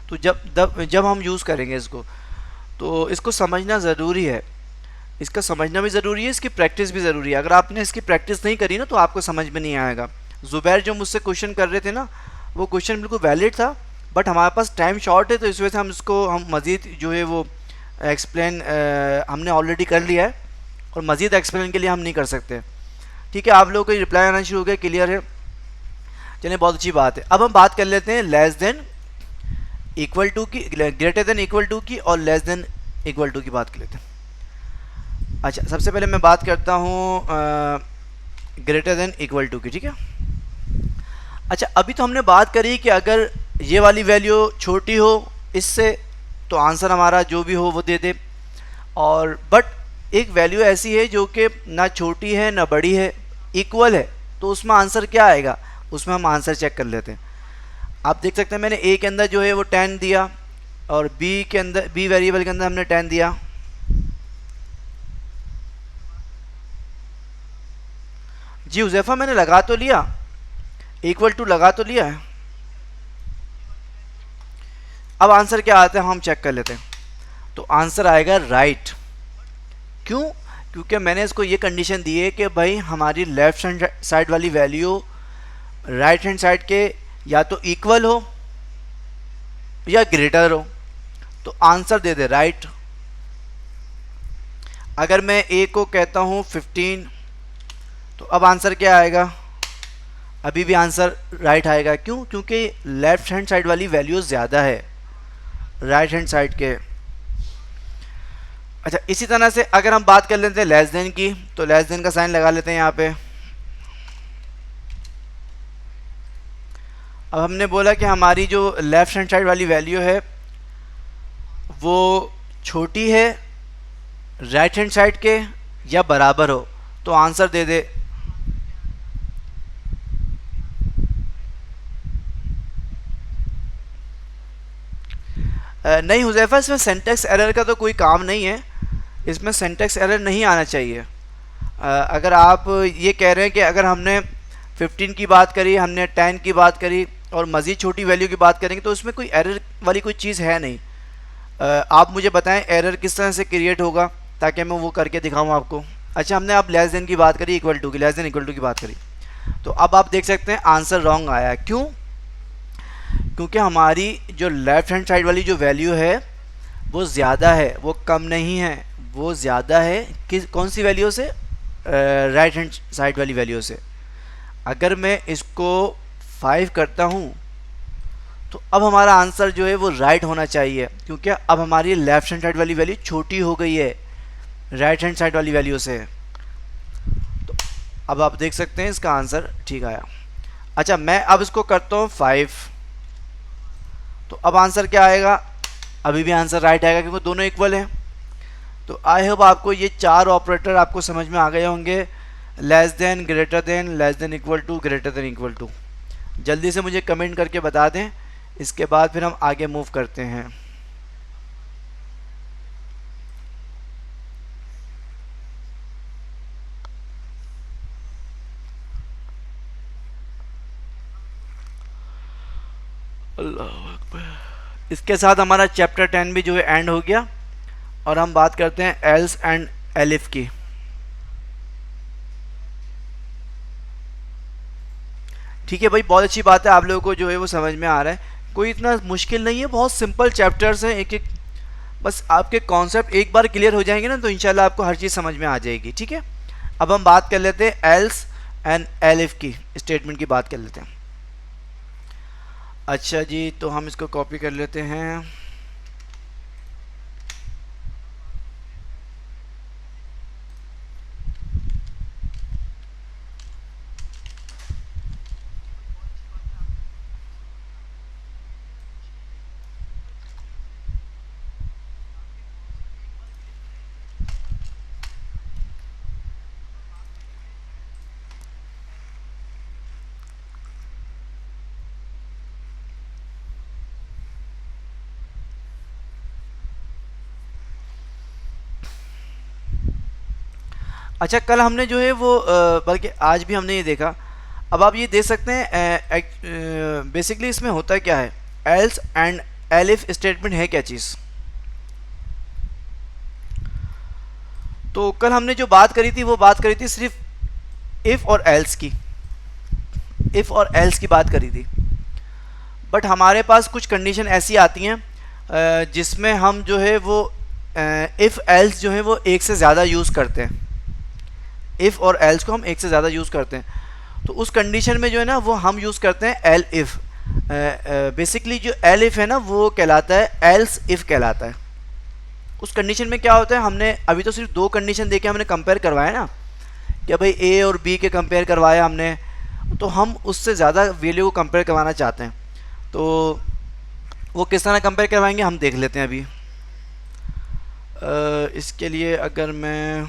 तो जब हम यूज़ करेंगे इसको, तो इसको समझना ज़रूरी है। इसका समझना भी ज़रूरी है, इसकी प्रैक्टिस भी ज़रूरी है। अगर आपने इसकी प्रैक्टिस नहीं करी ना तो आपको समझ में नहीं आएगा। ज़ुबैर जो मुझसे क्वेश्चन कर रहे थे ना, वो क्वेश्चन बिल्कुल वैलिड था, बट हमारे पास टाइम शॉर्ट है, तो इस वजह से हम मज़ीद जो है वो एक्सप्लेन हमने ऑलरेडी कर लिया है, और मज़ीद एक्सप्लेन के लिए हम नहीं कर सकते। ठीक है, आप लोगों को रिप्लाई आना शुरू हो गया, क्लियर है? चलिए, बहुत अच्छी बात है। अब हम बात कर लेते हैं लेस देन इक्वल टू की, ग्रेटर देन इक्वल टू की, और लेस देन इक्वल टू की बात कर लेते हैं। अच्छा, सबसे पहले मैं बात करता हूँ ग्रेटर देन इक्वल टू की, ठीक है। अच्छा, अभी तो हमने बात करी कि अगर ये वाली वैल्यू छोटी हो इससे, तो आंसर हमारा जो भी हो वो दे दे, और बट एक वैल्यू ऐसी है जो कि ना छोटी है ना बड़ी है, इक्वल है, तो उसमें आंसर क्या आएगा, उसमें हम आंसर चेक कर लेते हैं। आप देख सकते हैं मैंने ए के अंदर जो है वो 10 दिया, और बी के अंदर, बी वेरिएबल के अंदर हमने 10 दिया। जी हुज़ैफा, मैंने लगा तो लिया, इक्वल टू लगा तो लिया है। अब आंसर क्या आता है हम चेक कर लेते हैं। तो आंसर आएगा राइट। क्यों? क्योंकि मैंने इसको ये कंडीशन दी है कि भाई हमारी लेफ्ट हैंड साइड वाली वैल्यू राइट हैंड साइड के या तो इक्वल हो या ग्रेटर हो, तो आंसर दे दे राइट। अगर मैं ए को कहता हूँ 15, तो अब आंसर क्या आएगा? अभी भी आंसर राइट आएगा। क्यों? क्योंकि लेफ्ट हैंड साइड वाली वैल्यू ज़्यादा है राइट हैंड साइड के। अच्छा, इसी तरह से अगर हम बात कर लेते हैं लेस देन की, तो लेस देन का साइन लगा लेते हैं यहाँ पे। अब हमने बोला कि हमारी जो लेफ्ट हैंड साइड वाली वैल्यू है वो छोटी है राइट हैंड साइड के या बराबर हो, तो आंसर दे दे नहीं हुज़ैफा, इसमें सिंटैक्स एरर का तो कोई काम नहीं है, इसमें सिंटैक्स एरर नहीं आना चाहिए। अगर आप ये कह रहे हैं कि अगर हमने 15 की बात करी, हमने 10 की बात करी और मज़ीद छोटी वैल्यू की बात करेंगे, तो उसमें कोई एरर वाली कोई चीज़ है नहीं। आप मुझे बताएं एरर किस तरह से क्रिएट होगा ताकि मैं वो करके दिखाऊं आपको। अच्छा, हमने अब लेस देन की बात करी, इक्वल टू की, लेस देन इक्वल टू की बात करी, तो अब आप देख सकते हैं आंसर रॉन्ग आया। क्यों? क्योंकि हमारी जो लेफ्ट हैंड साइड वाली जो वैल्यू है वो ज़्यादा है, वो कम नहीं है, वो ज़्यादा है। किस कौन सी वैल्यू से? राइट हैंड साइड वाली वैल्यू से। अगर मैं इसको 5 करता हूँ तो अब हमारा आंसर जो है वो राइट होना चाहिए, क्योंकि अब हमारी लेफ्ट हैंड साइड वाली वैल्यू छोटी हो गई है राइट हैंड साइड वाली वैल्यू से। तो अब आप देख सकते हैं इसका आंसर ठीक आया। अच्छा, मैं अब इसको करता हूँ 5, तो अब आंसर क्या आएगा? अभी भी आंसर राइट आएगा क्योंकि दोनों इक्वल हैं। तो आई होप आपको ये 4 ऑपरेटर आपको समझ में आ गए होंगे, less than, greater than, less than equal to, greater than equal to. जल्दी से मुझे कमेंट करके बता दें, इसके बाद फिर हम आगे मूव करते हैं। इसके साथ हमारा चैप्टर 10 भी जो है एंड हो गया, और हम बात करते हैं एल्स एंड एलिफ की। ठीक है भाई, बहुत अच्छी बात है, आप लोगों को जो है वो समझ में आ रहा है, कोई इतना मुश्किल नहीं है, बहुत सिंपल चैप्टर्स हैं, एक एक बस आपके कॉन्सेप्ट एक बार क्लियर हो जाएंगे ना तो इंशाल्लाह आपको हर चीज़ समझ में आ जाएगी। ठीक है, अब हम बात कर लेते हैं एल्स एंड एलिफ की स्टेटमेंट की बात कर लेते हैं। अच्छा जी, तो हम इसको कॉपी कर लेते हैं। अच्छा, कल हमने जो है वो बल्कि आज भी हमने ये देखा, अब आप ये देख सकते हैं बेसिकली इसमें होता क्या है, एल्स एंड एलिफ स्टेटमेंट है क्या चीज़। तो कल हमने जो बात करी थी वो बात करी थी सिर्फ इफ़ और एल्स की, इफ़ और एल्स की बात करी थी, बट हमारे पास कुछ कंडीशन ऐसी आती हैं जिसमें हम जो है वो इफ़ एल्स जो है वो एक से ज़्यादा यूज़ करते हैं, इफ़ और एल्स को हम एक से ज़्यादा यूज़ करते हैं। तो उस कंडीशन में जो है ना वो हम यूज़ करते हैं एल इफ़। बेसिकली जो एल इफ़ है ना वो कहलाता है एल्स इफ़ कहलाता है। उस कंडीशन में क्या होता है, हमने अभी तो सिर्फ दो कंडीशन देके हमने कंपेयर करवाया ना, कि भाई ए और बी के कंपेयर करवाया हमने, तो हम उससे ज़्यादा वैल्यू को कंपेयर करवाना चाहते हैं। तो वो किस तरह कंपेयर करवाएंगे हम देख लेते हैं अभी। इसके लिए अगर मैं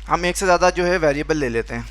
हम एक से ज़्यादा जो है वेरिएबल ले लेते हैं।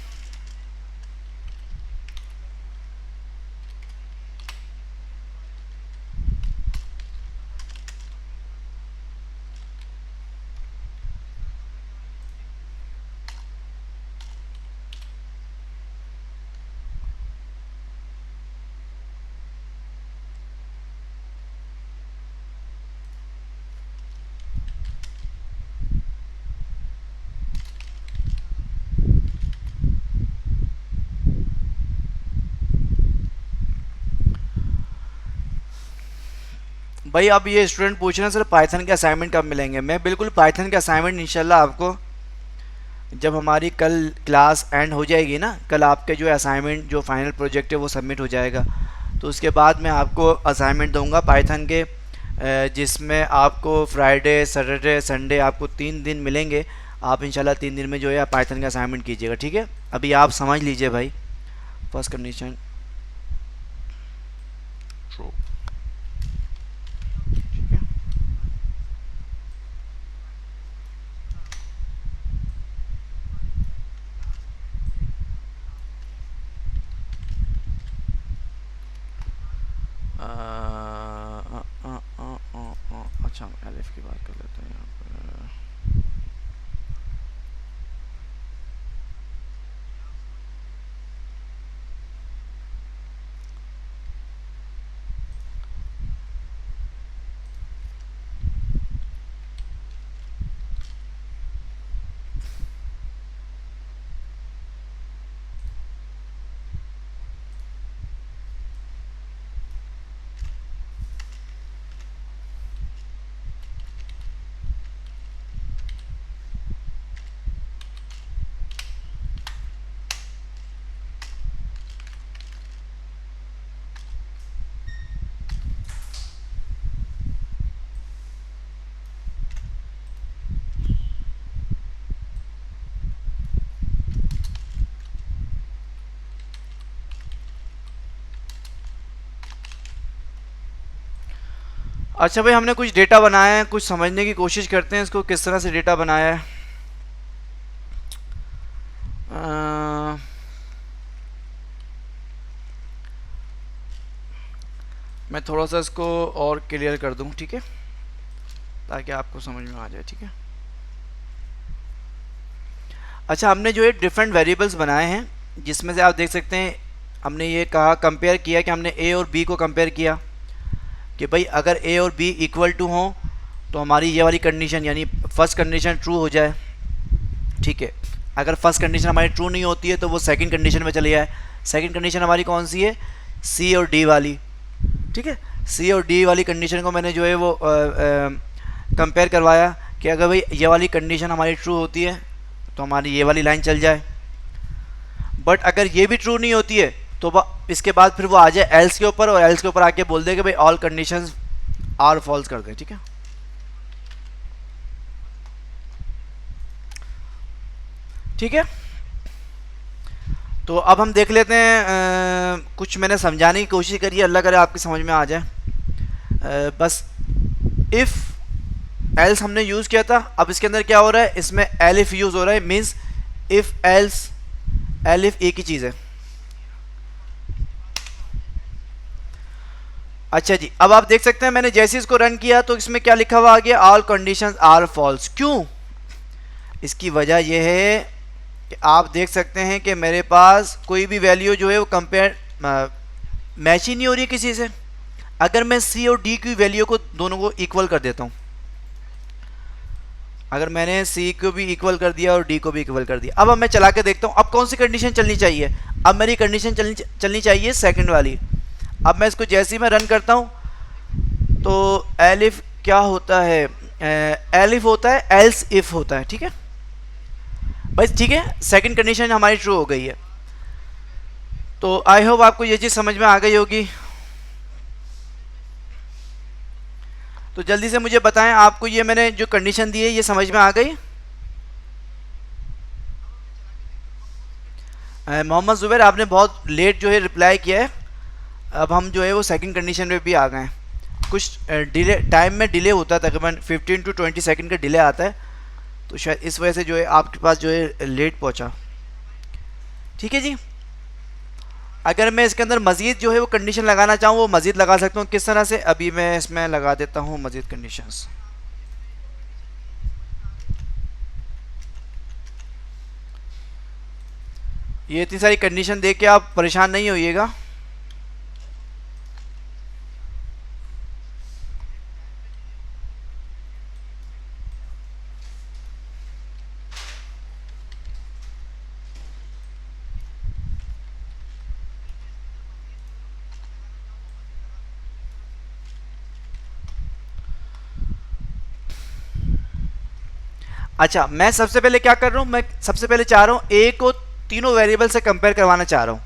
भाई अब ये स्टूडेंट पूछ रहे हैं सर पाइथन के असाइनमेंट कब मिलेंगे। मैं बिल्कुल पाइथन के असाइनमेंट इंशाल्लाह आपको जब हमारी कल क्लास एंड हो जाएगी ना, कल आपके जो असाइनमेंट जो फाइनल प्रोजेक्ट है वो सबमिट हो जाएगा, तो उसके बाद मैं आपको असाइनमेंट दूंगा पाइथन के, जिसमें आपको फ्राइडे सैटरडे संडे आपको 3 दिन मिलेंगे। आप इंशाल्लाह 3 दिन में जो है पाइथन का असाइनमेंट कीजिएगा। ठीक है, अभी आप समझ लीजिए भाई, फर्स्ट कंडीशन ट्रू। अच्छा, हम एलिफ की बात कर लेते हैं यहाँ पर। अच्छा भाई, हमने कुछ डेटा बनाया है, कुछ समझने की कोशिश करते हैं इसको किस तरह से डेटा बनाया है। मैं थोड़ा सा इसको और क्लियर कर दूं, ठीक है, ताकि आपको समझ में आ जाए। ठीक है, अच्छा, हमने जो है डिफरेंट वेरिएबल्स बनाए हैं, जिसमें से आप देख सकते हैं हमने ये कहा, कंपेयर किया कि हमने ए और बी को कंपेयर किया कि भाई अगर ए और बी इक्वल टू हों तो हमारी ये वाली कंडीशन यानी फर्स्ट कंडीशन ट्रू हो जाए, ठीक है। अगर फर्स्ट कंडीशन हमारी ट्रू नहीं होती है तो वो सेकंड कंडीशन में चली जाए। सेकंड कंडीशन हमारी कौन सी है? सी और डी वाली, ठीक है। सी और डी वाली कंडीशन को मैंने जो है वो कंपेयर करवाया कि अगर भाई ये वाली कंडीशन हमारी ट्रू होती है तो हमारी ये वाली लाइन चल जाए, बट अगर ये भी ट्रू नहीं होती है तो इसके बाद फिर वो आ जाए एल्स के ऊपर, और एल्स के ऊपर आके बोल दे कि भाई ऑल कंडीशंस आर फॉल्स कर दे, ठीक है। ठीक है, तो अब हम देख लेते हैं, कुछ मैंने समझाने की कोशिश करी है, अल्लाह करे आपकी समझ में आ जाए। बस इफ़ एल्स हमने यूज़ किया था, अब इसके अंदर क्या हो रहा है, इसमें एलिफ यूज़ हो रहा है, मीन्स इफ़ एल्स एलिफ एक ही चीज़ है। अच्छा जी, अब आप देख सकते हैं मैंने जैसे इसको रन किया तो इसमें क्या लिखा हुआ आ गया, ऑल कंडीशंस आर फॉल्स। क्यों? इसकी वजह यह है कि आप देख सकते हैं कि मेरे पास कोई भी वैल्यू जो है वो कंपेयर मैच ही नहीं हो रही है किसी से। अगर मैं सी और डी की वैल्यू को दोनों को इक्वल कर देता हूँ, अगर मैंने सी को भी इक्वल कर दिया और डी को भी इक्वल कर दिया, अब मैं चला के देखता हूँ अब कौन सी कंडीशन चलनी चाहिए। अब मेरी कंडीशन चलनी चाहिए सेकंड वाली। अब मैं इसको जैसे ही मैं रन करता हूँ तो एलिफ क्या होता है, एलिफ होता है एल्स इफ होता है, ठीक है। बस ठीक है, सेकंड कंडीशन हमारी ट्रू हो गई है। तो आई होप आपको ये चीज़ समझ में आ गई होगी। तो जल्दी से मुझे बताएं, आपको ये मैंने जो कंडीशन दी है ये समझ में आ गई? मोहम्मद ज़ुबैर, आपने बहुत लेट जो है रिप्लाई किया है। अब हम जो है वो सेकंड कंडीशन में भी आ गए हैं। कुछ डिले, टाइम में डिले होता है, तकरीबन 15 to 20 सेकंड का डिले आता है, तो शायद इस वजह से जो है आपके पास जो है लेट पहुंचा। ठीक है जी, अगर मैं इसके अंदर मज़ीद जो है वो कंडीशन लगाना चाहूँ वो मज़ीद लगा सकता हूँ। किस तरह से? अभी मैं इसमें लगा देता हूँ मज़ीद कंडीशंस। ये इतनी सारी कंडीशन देख के आप परेशान नहीं होइएगा। अच्छा, मैं सबसे पहले क्या कर रहा हूँ, मैं सबसे पहले चाह रहा हूँ ए को तीनों वेरिएबल से कंपेयर करवाना चाह रहा हूँ।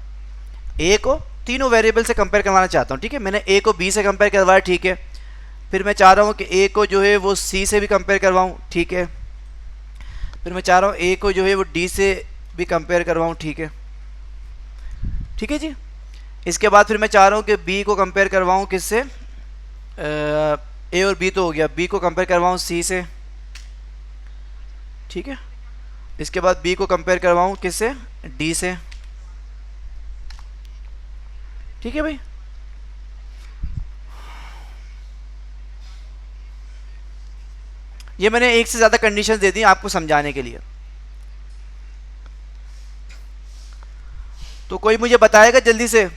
ए को तीनों वेरिएबल से कंपेयर करवाना चाहता हूँ, ठीक है। मैंने ए को बी से कंपेयर करवाया, ठीक है। फिर मैं चाह रहा हूँ कि ए को जो है वो सी से भी कंपेयर करवाऊँ, ठीक है। फिर मैं चाह रहा हूँ ए को जो है वो डी से भी कंपेयर करवाऊँ, ठीक है। ठीक है जी, इसके बाद फिर मैं चाह रहा हूँ कि बी को कंपेयर करवाऊँ किससे, ए और बी तो हो गया, बी को कंपेयर करवाऊँ सी से, ठीक है। इसके बाद बी को कंपेयर करवाऊँ किससे, डी से, ठीक है भाई। ये मैंने एक से ज़्यादा कंडीशन दे दी आपको समझाने के लिए। तो कोई मुझे बताएगा जल्दी से,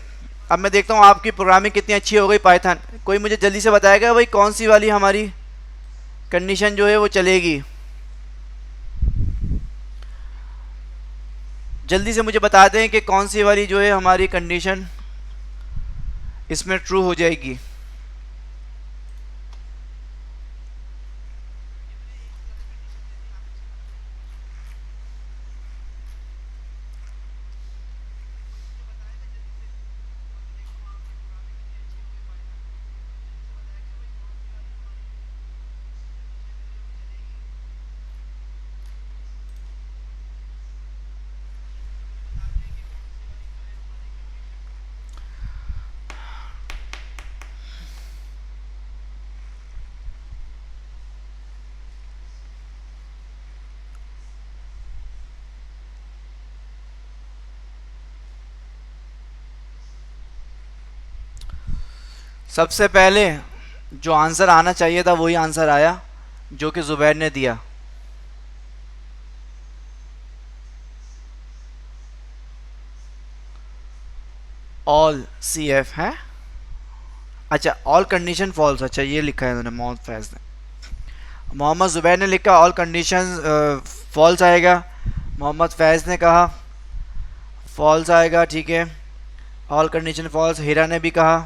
अब मैं देखता हूँ आपकी प्रोग्रामिंग कितनी अच्छी हो गई पाइथन, कोई मुझे जल्दी से बताएगा भाई कौन सी वाली हमारी कंडीशन जो है वो चलेगी। जल्दी से मुझे बता दें कि कौन सी वाली जो है हमारी कंडीशन इसमें ट्रू हो जाएगी। सबसे पहले जो आंसर आना चाहिए था वही आंसर आया जो कि ज़ुबैर ने दिया। ऑल सी एफ है, अच्छा ऑल कंडीशन फॉल्स, अच्छा ये लिखा है उन्होंने मोहम्मद फैज़ ने। मोहम्मद ज़ुबैर ने लिखा ऑल कंडीशन फॉल्स आएगा, मोहम्मद फैज़ ने कहा फॉल्स आएगा, ठीक है, ऑल कंडीशन फॉल्स। हीरा ने भी कहा,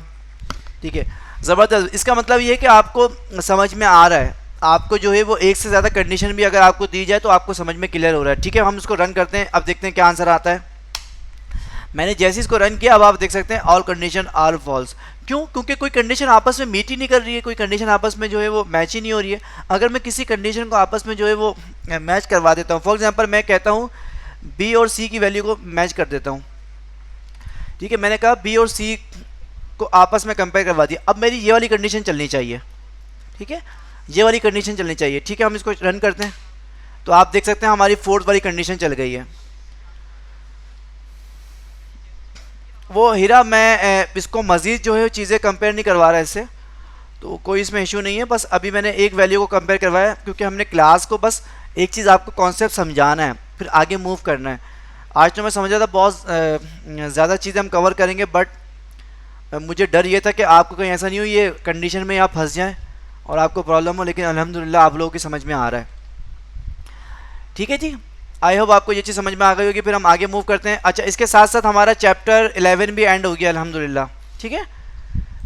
ठीक है, ज़बरदस्त। इसका मतलब ये है कि आपको समझ में आ रहा है, आपको जो है वो एक से ज़्यादा कंडीशन भी अगर आपको दी जाए तो आपको समझ में क्लियर हो रहा है, ठीक है। हम इसको रन करते हैं, अब देखते हैं क्या आंसर आता है। मैंने जैसे इसको रन किया, अब आप देख सकते हैं ऑल कंडीशन आर फॉल्स। क्यों? क्योंकि कोई कंडीशन आपस में मीट ही नहीं कर रही है, कोई कंडीशन आपस में जो है वो मैच ही नहीं हो रही है। अगर मैं किसी कंडीशन को आपस में जो है वो मैच करवा देता हूँ, फॉर एग्जांपल मैं कहता हूँ बी और सी की वैल्यू को मैच कर देता हूँ, ठीक है, मैंने कहा बी और सी को आपस में कंपेयर करवा दिया, अब मेरी ये वाली कंडीशन चलनी चाहिए, ठीक है, ये वाली कंडीशन चलनी चाहिए, ठीक है। हम इसको रन करते हैं तो आप देख सकते हैं हमारी फोर्थ वाली कंडीशन चल गई है। वो हीरा मैं इसको मज़ीद जो है चीज़ें कंपेयर नहीं करवा रहा इससे, तो कोई इसमें इशू नहीं है। बस अभी मैंने एक वैल्यू को कंपेयर करवाया, क्योंकि हमने क्लास को बस एक चीज़ आपको कॉन्सेप्ट समझाना है, फिर आगे मूव करना है। आज तो मैं समझा था बहुत ज़्यादा चीज़ें हम कवर करेंगे, बट मुझे डर ये था कि आपको कहीं ऐसा नहीं हो ये कंडीशन में आप फंस जाएँ और आपको प्रॉब्लम हो, लेकिन अल्हम्दुलिल्लाह आप लोगों की समझ में आ रहा है, ठीक है जी। आई होप आपको ये चीज़ समझ में आ गई होगी। फिर हम आगे मूव करते हैं। अच्छा, इसके साथ साथ हमारा चैप्टर 11 भी एंड हो गया अल्हम्दुलिल्लाह, ठीक है।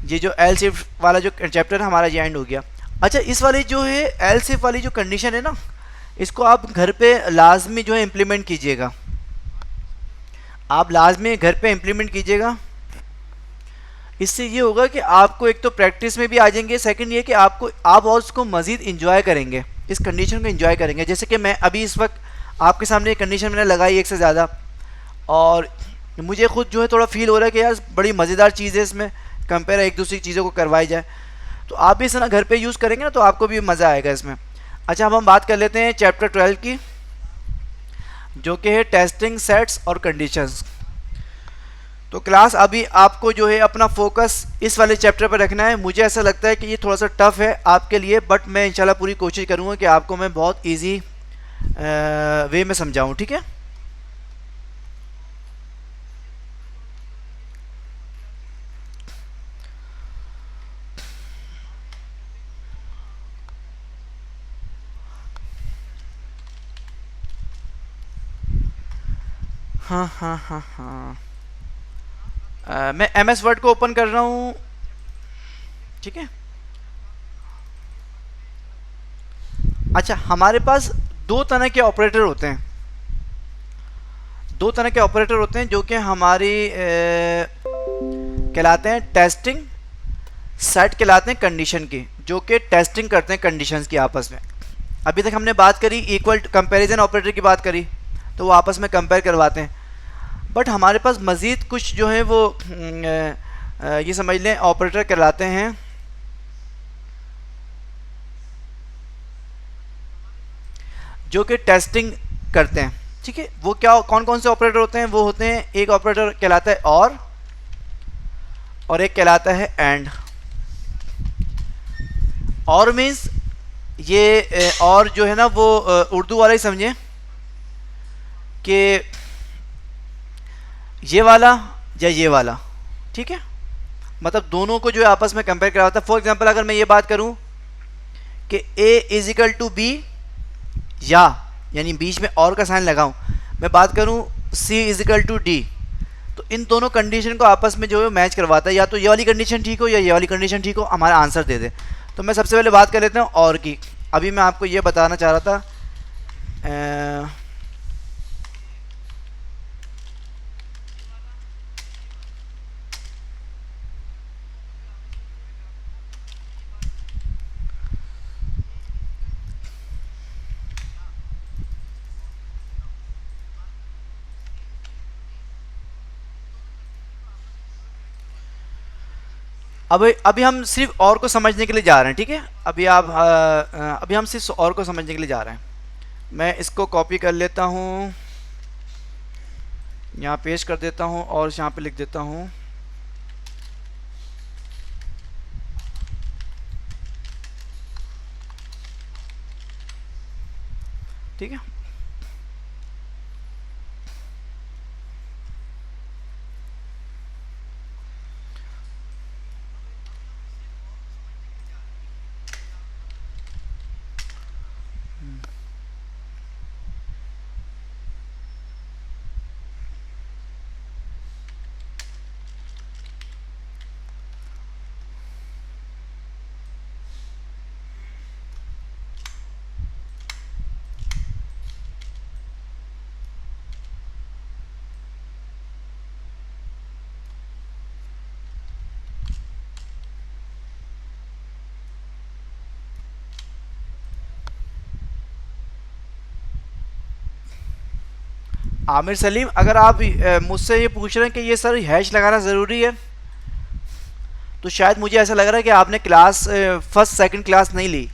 ये जो एल शिफ्ट वाला जो चैप्टर है हमारा ये एंड हो गया। अच्छा, इस वाली जो है एल शिफ्ट वाली जो कंडीशन है ना, इसको आप घर पे लाजमी जो है इम्प्लीमेंट कीजिएगा, आप लाजमी घर पे इम्प्लीमेंट कीजिएगा। इससे ये होगा कि आपको एक तो प्रैक्टिस में भी आ जाएंगे, सेकंड ये कि आप और उसको मज़ीद इंजॉय करेंगे, इस कंडीशन को इंजॉय करेंगे। जैसे कि मैं अभी इस वक्त आपके सामने एक कंडीशन मैंने लगाई एक से ज़्यादा, और मुझे खुद जो है थोड़ा फील हो रहा है कि यार बड़ी मज़ेदार चीज़ है, इसमें कंपेयर एक दूसरी चीज़ों को करवाई जाए। तो आप भी इस ना घर पे यूज़ करेंगे ना तो आपको भी मज़ा आएगा इसमें। अच्छा, अब हम बात कर लेते हैं चैप्टर 12 की, जो कि है टेस्टिंग सेट्स और कंडीशंस। तो क्लास अभी आपको जो है अपना फोकस इस वाले चैप्टर पर रखना है। मुझे ऐसा लगता है कि ये थोड़ा सा टफ है आपके लिए, बट मैं इंशाल्लाह पूरी कोशिश करूँगा कि आपको मैं बहुत ईजी वे में समझाऊँ, ठीक है। हाँ हाँ हाँ हाँ, मैं एम एस वर्ड को ओपन कर रहा हूँ, ठीक है। अच्छा, हमारे पास दो तरह के ऑपरेटर होते हैं, दो तरह के ऑपरेटर होते हैं जो कि हमारी कहलाते हैं टेस्टिंग सेट, कहलाते हैं कंडीशन की, जो कि टेस्टिंग करते हैं कंडीशंस की आपस में। अभी तक हमने बात करी इक्वल कंपैरिजन ऑपरेटर की बात करी, तो वो आपस में कंपेयर करवाते हैं। बट हमारे पास मज़ीद कुछ जो है वो ये समझ लें ऑपरेटर कहलाते हैं जो कि टेस्टिंग करते हैं, ठीक है। वो क्या, कौन कौन से ऑपरेटर होते हैं? वो होते हैं, एक ऑपरेटर कहलाता है और एक कहलाता है एंड। और मीन्स ये और जो है ना वो उर्दू वाला ही समझें कि ये वाला या ये वाला, ठीक है, मतलब दोनों को जो है आपस में कंपेयर करवाता है। फॉर एग्जांपल अगर मैं ये बात करूं कि a is equal to B, या यानी बीच में और का साइन लगाऊं, मैं बात करूं c is equal to D, तो इन दोनों कंडीशन को आपस में जो है मैच करवाता है, या तो ये वाली कंडीशन ठीक हो या ये वाली कंडीशन ठीक हो, हमारा आंसर दे दे। तो मैं सबसे पहले बात कर लेता हूँ और की। अभी मैं आपको ये बताना चाह रहा था अभी हम सिर्फ और को समझने के लिए जा रहे हैं, ठीक है। अभी हम सिर्फ और को समझने के लिए जा रहे हैं। मैं इसको कॉपी कर लेता हूँ, यहाँ पेस्ट कर देता हूँ और यहाँ पे लिख देता हूँ, ठीक है। आमिर सलीम, अगर आप मुझसे ये पूछ रहे हैं कि ये सर हैश लगाना ज़रूरी है, तो शायद मुझे ऐसा लग रहा है कि आपने क्लास फर्स्ट सेकंड क्लास नहीं ली।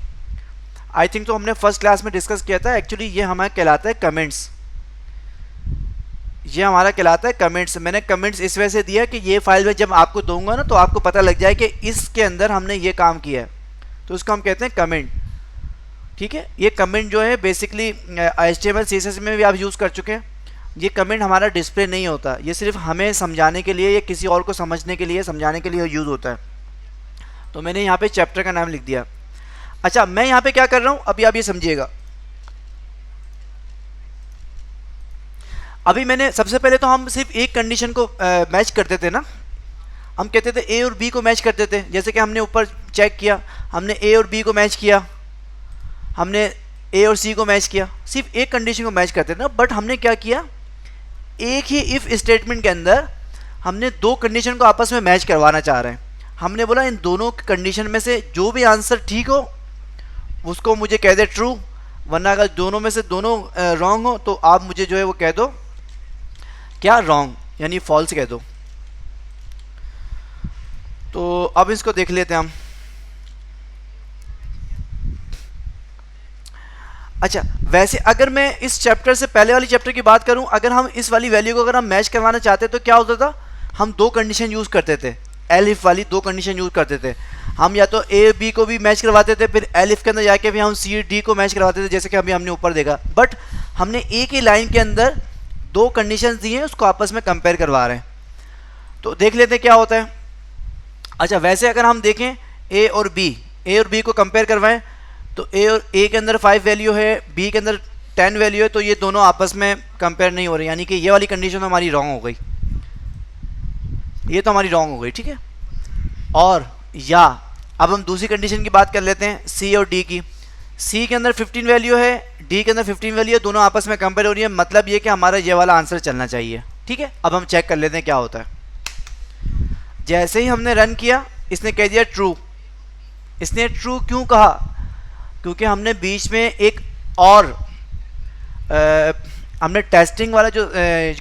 आई थिंक तो हमने फर्स्ट क्लास में डिस्कस किया था। एक्चुअली ये हमारा कहलाता है कमेंट्स, ये हमारा कहलाता है कमेंट्स। मैंने कमेंट्स इस वजह से दिया कि ये फाइल में जब आपको दूंगा ना, तो आपको पता लग जाए कि इसके अंदर हमने ये काम किया है, तो उसको हम कहते हैं कमेंट। ठीक है, ये कमेंट जो है बेसिकली HTML CSS में भी आप यूज़ कर चुके हैं। ये कमेंट हमारा डिस्प्ले नहीं होता, ये सिर्फ हमें समझाने के लिए या किसी और को समझने के लिए, समझाने के लिए यूज़ होता है। तो मैंने यहाँ पे चैप्टर का नाम लिख दिया। अच्छा, मैं यहाँ पे क्या कर रहा हूँ, अभी आप ये समझिएगा। अभी मैंने सबसे पहले तो हम सिर्फ एक कंडीशन को मैच करते थे ना, हम कहते थे A और B को मैच करते थे। जैसे कि हमने ऊपर चेक किया, हमने A और B को मैच किया, हमने A और C को मैच किया, सिर्फ एक कंडीशन को मैच करते थे ना। बट हमने क्या किया, एक ही इफ़ स्टेटमेंट के अंदर हमने दो कंडीशन को आपस में मैच करवाना चाह रहे हैं। हमने बोला इन दोनों कंडीशन में से जो भी आंसर ठीक हो उसको मुझे कह दे ट्रू, वरना अगर दोनों में से दोनों रॉन्ग हो तो आप मुझे जो है वो कह दो क्या, रॉन्ग, यानी फॉल्स कह दो। तो अब इसको देख लेते हैं हम। अच्छा, वैसे अगर मैं इस चैप्टर से पहले वाली चैप्टर की बात करूं, अगर हम इस वाली वैल्यू को अगर हम मैच करवाना चाहते तो क्या होता था, हम दो कंडीशन यूज़ करते थे, एलिफ वाली दो कंडीशन यूज़ करते थे। हम या तो A B को भी मैच करवाते थे, फिर एलिफ के अंदर जाके भी हम C D को मैच करवाते थे, जैसे कि अभी हमने ऊपर देखा। बट हमने एक ही लाइन के अंदर दो कंडीशन दी हैं, उसको आपस में कंपेयर करवा रहे हैं। तो देख लेते हैं क्या होता है। अच्छा, वैसे अगर हम देखें A और B को कंपेयर करवाएं, तो A के अंदर 5 वैल्यू है, B के अंदर 10 वैल्यू है, तो ये दोनों आपस में कंपेयर नहीं हो रही, यानी कि ये वाली कंडीशन तो हमारी रॉन्ग हो गई, ये तो हमारी रॉन्ग हो गई। ठीक है, और या अब हम दूसरी कंडीशन की बात कर लेते हैं, C और D की। C के अंदर 15 वैल्यू है, D के अंदर 15 वैल्यू है, दोनों आपस में कंपेयर हो रही है, मतलब ये कि हमारा ये वाला आंसर चलना चाहिए। ठीक है, अब हम चेक कर लेते हैं क्या होता है। जैसे ही हमने रन किया, इसने कह दिया ट्रू। इसने ट्रू क्यों कहा, क्योंकि हमने बीच में एक और हमने टेस्टिंग वाला जो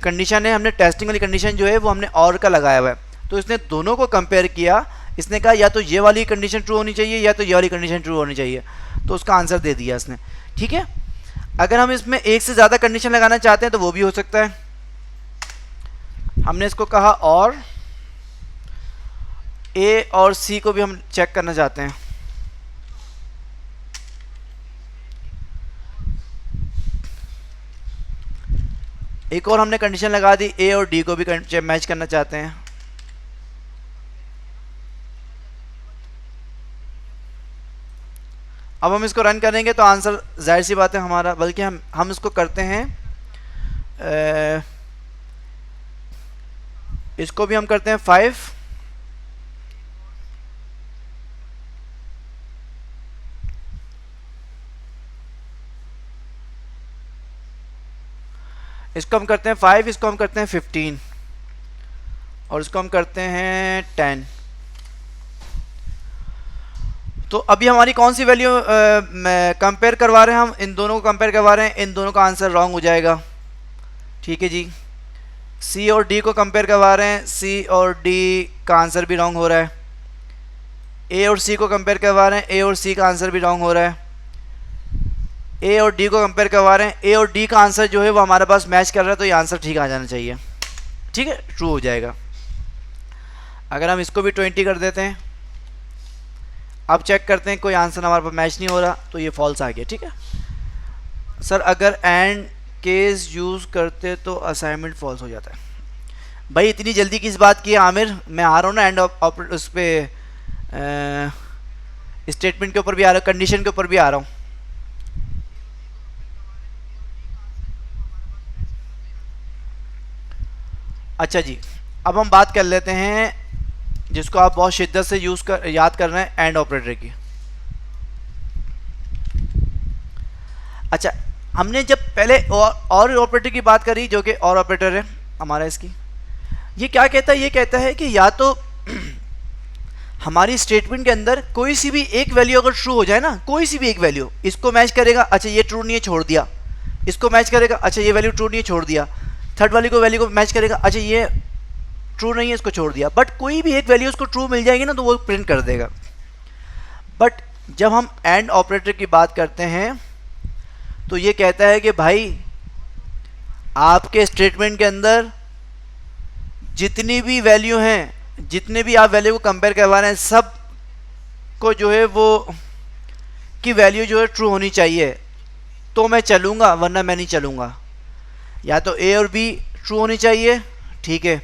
कंडीशन है, हमने टेस्टिंग वाली कंडीशन जो है वो हमने और का लगाया हुआ है। तो इसने दोनों को कंपेयर किया, इसने कहा या तो ये वाली कंडीशन ट्रू होनी चाहिए या तो ये वाली कंडीशन ट्रू होनी चाहिए, तो उसका आंसर दे दिया इसने। ठीक है, अगर हम इसमें एक से ज़्यादा कंडीशन लगाना चाहते हैं तो वो भी हो सकता है। हमने इसको कहा और A और C को भी हम चेक करना चाहते हैं। एक और हमने कंडीशन लगा दी, A और D को भी मैच करना चाहते हैं। अब हम इसको रन करेंगे तो आंसर जाहिर सी बात है हमारा, बल्कि हम इसको करते हैं, इसको भी हम करते हैं 5, इसको हम करते हैं 5, इसको हम करते हैं 15 और इसको हम करते हैं 10। तो अभी हमारी कौन सी वैल्यू कंपेयर करवा रहे हैं, हम इन दोनों को कंपेयर करवा रहे हैं, इन दोनों का आंसर रॉन्ग हो जाएगा। ठीक है जी, C और D को कंपेयर करवा रहे हैं, C और D का आंसर भी रॉन्ग हो रहा है। A और C को कंपेयर करवा रहे हैं, A और C का आंसर भी रॉन्ग हो रहा है। A और D को कंपेयर करवा रहे हैं, A और D का आंसर जो है वो हमारे पास मैच कर रहा है, तो ये आंसर ठीक आ जाना चाहिए। ठीक है, ट्रू हो जाएगा। अगर हम इसको भी 20 कर देते हैं, अब चेक करते हैं कोई आंसर हमारे पास मैच नहीं हो रहा, तो ये फॉल्स आ गया। ठीक है सर, अगर एंड केस यूज़ करते तो असाइनमेंट फॉल्स हो जाता है। भाई इतनी जल्दी किस बात की है आमिर, मैं आ रहा हूँ ना एंड उस पर स्टेटमेंट के ऊपर भी आ रहा हूँ, कंडीशन के ऊपर भी आ रहा हूँ। अच्छा जी, अब हम बात कर लेते हैं जिसको आप बहुत शिद्दत से याद कर रहे हैं, एंड ऑपरेटर की। अच्छा, हमने जब पहले और ऑपरेटर की बात करी, जो कि और ऑपरेटर है हमारा इसकी, ये क्या कहता है, ये कहता है कि या तो हमारी स्टेटमेंट के अंदर कोई सी भी एक वैल्यू अगर ट्रू हो जाए ना, कोई सी भी एक वैल्यू, इसको मैच करेगा, अच्छा ये ट्रू नहीं है छोड़ दिया, इसको मैच करेगा, अच्छा ये वैल्यू ट्रू नहीं है छोड़ दिया, थर्ड वाली को वैल्यू को मैच करेगा, अच्छा ये ट्रू नहीं है इसको छोड़ दिया, बट कोई भी एक वैल्यू उसको ट्रू मिल जाएगी ना तो वो प्रिंट कर देगा। बट जब हम एंड ऑपरेटर की बात करते हैं तो ये कहता है कि भाई आपके स्टेटमेंट के अंदर जितनी भी वैल्यू हैं, जितने भी आप वैल्यू को कंपेयर करवा रहे हैं, सब को जो है वो की वैल्यू जो है ट्रू होनी चाहिए तो मैं चलूँगा, वरना मैं नहीं चलूँगा। या तो ए और बी ट्रू होनी चाहिए, ठीक है,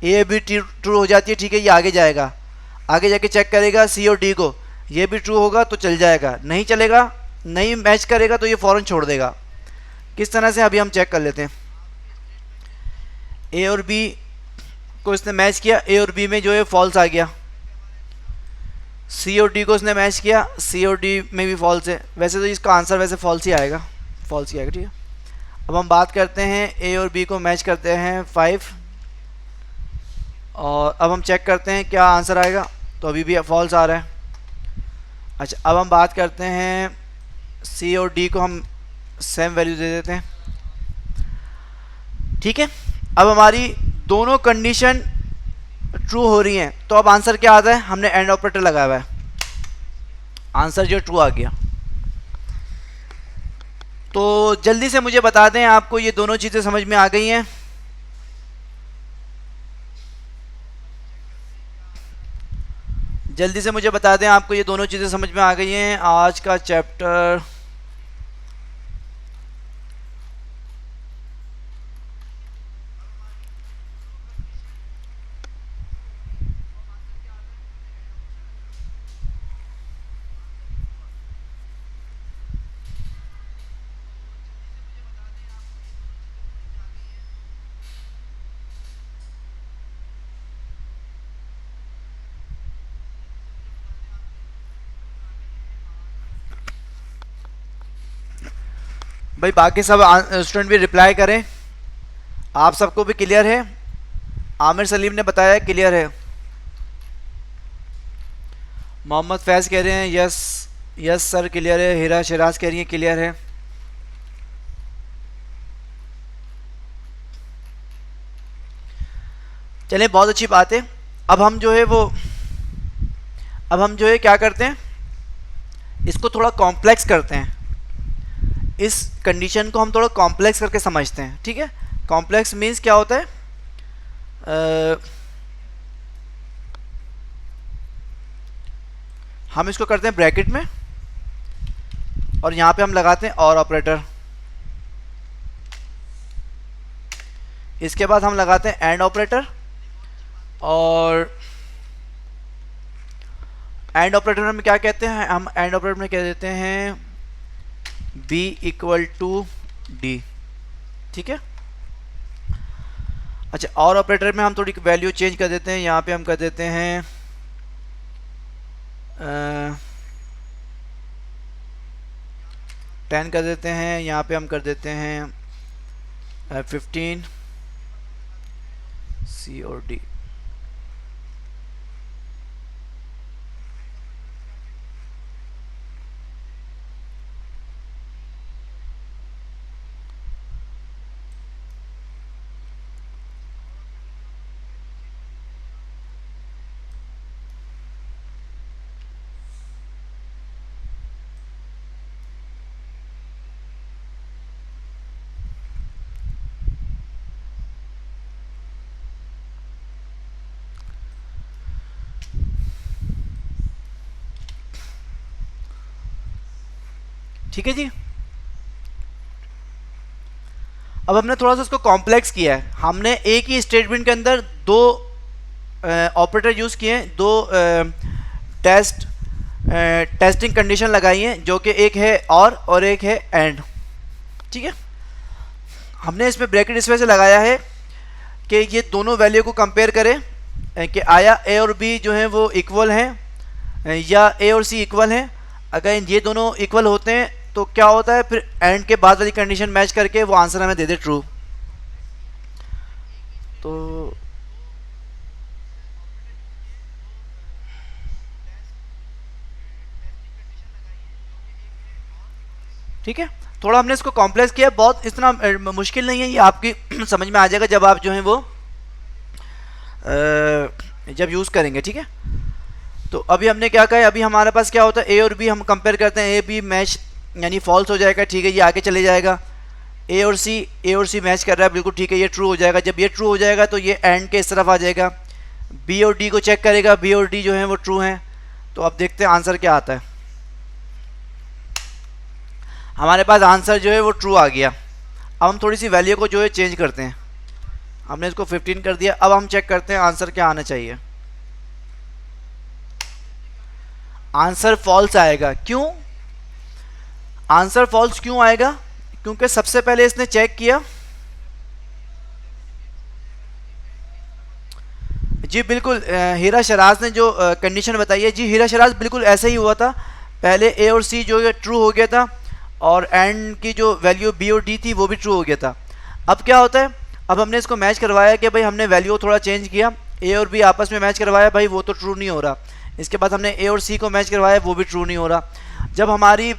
ए बी ट्रू हो जाती है, ठीक है, ये आगे जाएगा, आगे जाके चेक करेगा सी और डी को, ये भी ट्रू होगा तो चल जाएगा, नहीं चलेगा, नहीं मैच करेगा तो ये फ़ौरन छोड़ देगा। किस तरह से अभी हम चेक कर लेते हैं। ए और बी को इसने मैच किया, ए और बी में जो है फॉल्स आ गया। सी और डी को इसने मैच किया, सी और डी में भी फॉल्स है। वैसे तो इसका आंसर वैसे फॉल्स ही आएगा, फॉल्स ही आएगा, ठीक है। अब हम बात करते हैं ए और बी को मैच करते हैं 5, और अब हम चेक करते हैं क्या आंसर आएगा, तो अभी भी फॉल्स आ रहा है। अच्छा, अब हम बात करते हैं सी और डी को हम सेम वैल्यू दे देते हैं, ठीक है। अब हमारी दोनों कंडीशन ट्रू हो रही हैं, तो अब आंसर क्या आता है, हमने एंड ऑपरेटर लगाया हुआ है, आंसर जो ट्रू आ गया। तो जल्दी से मुझे बता दें आपको ये दोनों चीज़ें समझ में आ गई हैं। जल्दी से मुझे बता दें आपको ये दोनों चीज़ें समझ में आ गई हैं। आज का चैप्टर भाई बाकी सब स्टूडेंट भी रिप्लाई करें, आप सबको भी क्लियर है। आमिर सलीम ने बताया क्लियर है। मोहम्मद फैज़ कह रहे हैं यस यस सर क्लियर है। हीरा शराज कह रही है क्लियर है। चलिए बहुत अच्छी बात है। अब हम जो है क्या करते हैं, इसको थोड़ा कॉम्प्लेक्स करते हैं, इस कंडीशन को हम थोड़ा कॉम्प्लेक्स करके समझते हैं, ठीक है। कॉम्प्लेक्स मीन्स क्या होता है, हम इसको करते हैं ब्रैकेट में और यहाँ पे हम लगाते हैं और ऑपरेटर, इसके बाद हम लगाते हैं एंड ऑपरेटर, और एंड ऑपरेटर में क्या कहते हैं, हम एंड ऑपरेटर में कह देते हैं b इक्वल टू डी, ठीक है। अच्छा, और ऑपरेटर में हम थोड़ी वैल्यू चेंज कर देते हैं, यहाँ पे हम कर देते हैं 10 कर देते हैं, यहाँ पे हम कर देते हैं 15 सी और डी। ठीक है जी। अब हमने थोड़ा सा उसको कॉम्प्लेक्स किया है, हमने एक ही स्टेटमेंट के अंदर दो ऑपरेटर यूज़ किए हैं, दो टेस्टिंग कंडीशन लगाई हैं, जो कि एक है और एक है एंड, ठीक है। हमने इसमें ब्रैकेट इस वजह से लगाया है कि ये दोनों वैल्यू को कंपेयर करें कि आया ए और बी जो है वो इक्वल हैं या ए और सी इक्वल हैं। अगर ये दोनों इक्वल होते हैं तो क्या होता है, फिर एंड के बाद वाली कंडीशन मैच करके वो आंसर हमें दे दे ट्रू। तो ठीक है, थोड़ा हमने इसको कॉम्प्लेक्स किया, बहुत इतना मुश्किल नहीं है, ये आपकी समझ में आ जाएगा जब आप जो है वो जब यूज़ करेंगे। ठीक है, तो अभी हमने क्या कहा है, अभी हमारे पास क्या होता है, ए और बी हम कंपेयर करते हैं, ए बी मैच यानी फॉल्स हो जाएगा। ठीक है, ये आगे चले जाएगा। ए और सी मैच कर रहा है, बिल्कुल ठीक है, ये ट्रू हो जाएगा। जब ये ट्रू हो जाएगा तो ये एंड के इस तरफ आ जाएगा। बी और डी को चेक करेगा, बी और डी जो है वो ट्रू हैं। तो अब देखते हैं आंसर क्या आता है। हमारे पास आंसर जो है वो ट्रू आ गया। अब हम थोड़ी सी वैल्यू को जो है चेंज करते हैं, हमने इसको 15 कर दिया। अब हम चेक करते हैं आंसर क्या आना चाहिए। आंसर फॉल्स आएगा। क्यों आंसर फॉल्स क्यों आएगा? क्योंकि सबसे पहले इसने चेक किया, जी बिल्कुल, हीरा शराज ने जो कंडीशन बताई है, जी हीरा शराज बिल्कुल ऐसा ही हुआ था। पहले ए और सी जो है ट्रू हो गया था और एंड की जो वैल्यू बी और डी थी वो भी ट्रू हो गया था। अब क्या होता है, अब हमने इसको मैच करवाया कि भाई हमने वैल्यू थोड़ा चेंज किया, ए और बी आपस में मैच करवाया, भाई वो तो ट्रू नहीं हो रहा। इसके बाद हमने ए और सी को मैच करवाया, वो भी ट्रू नहीं हो रहा। जब हमारी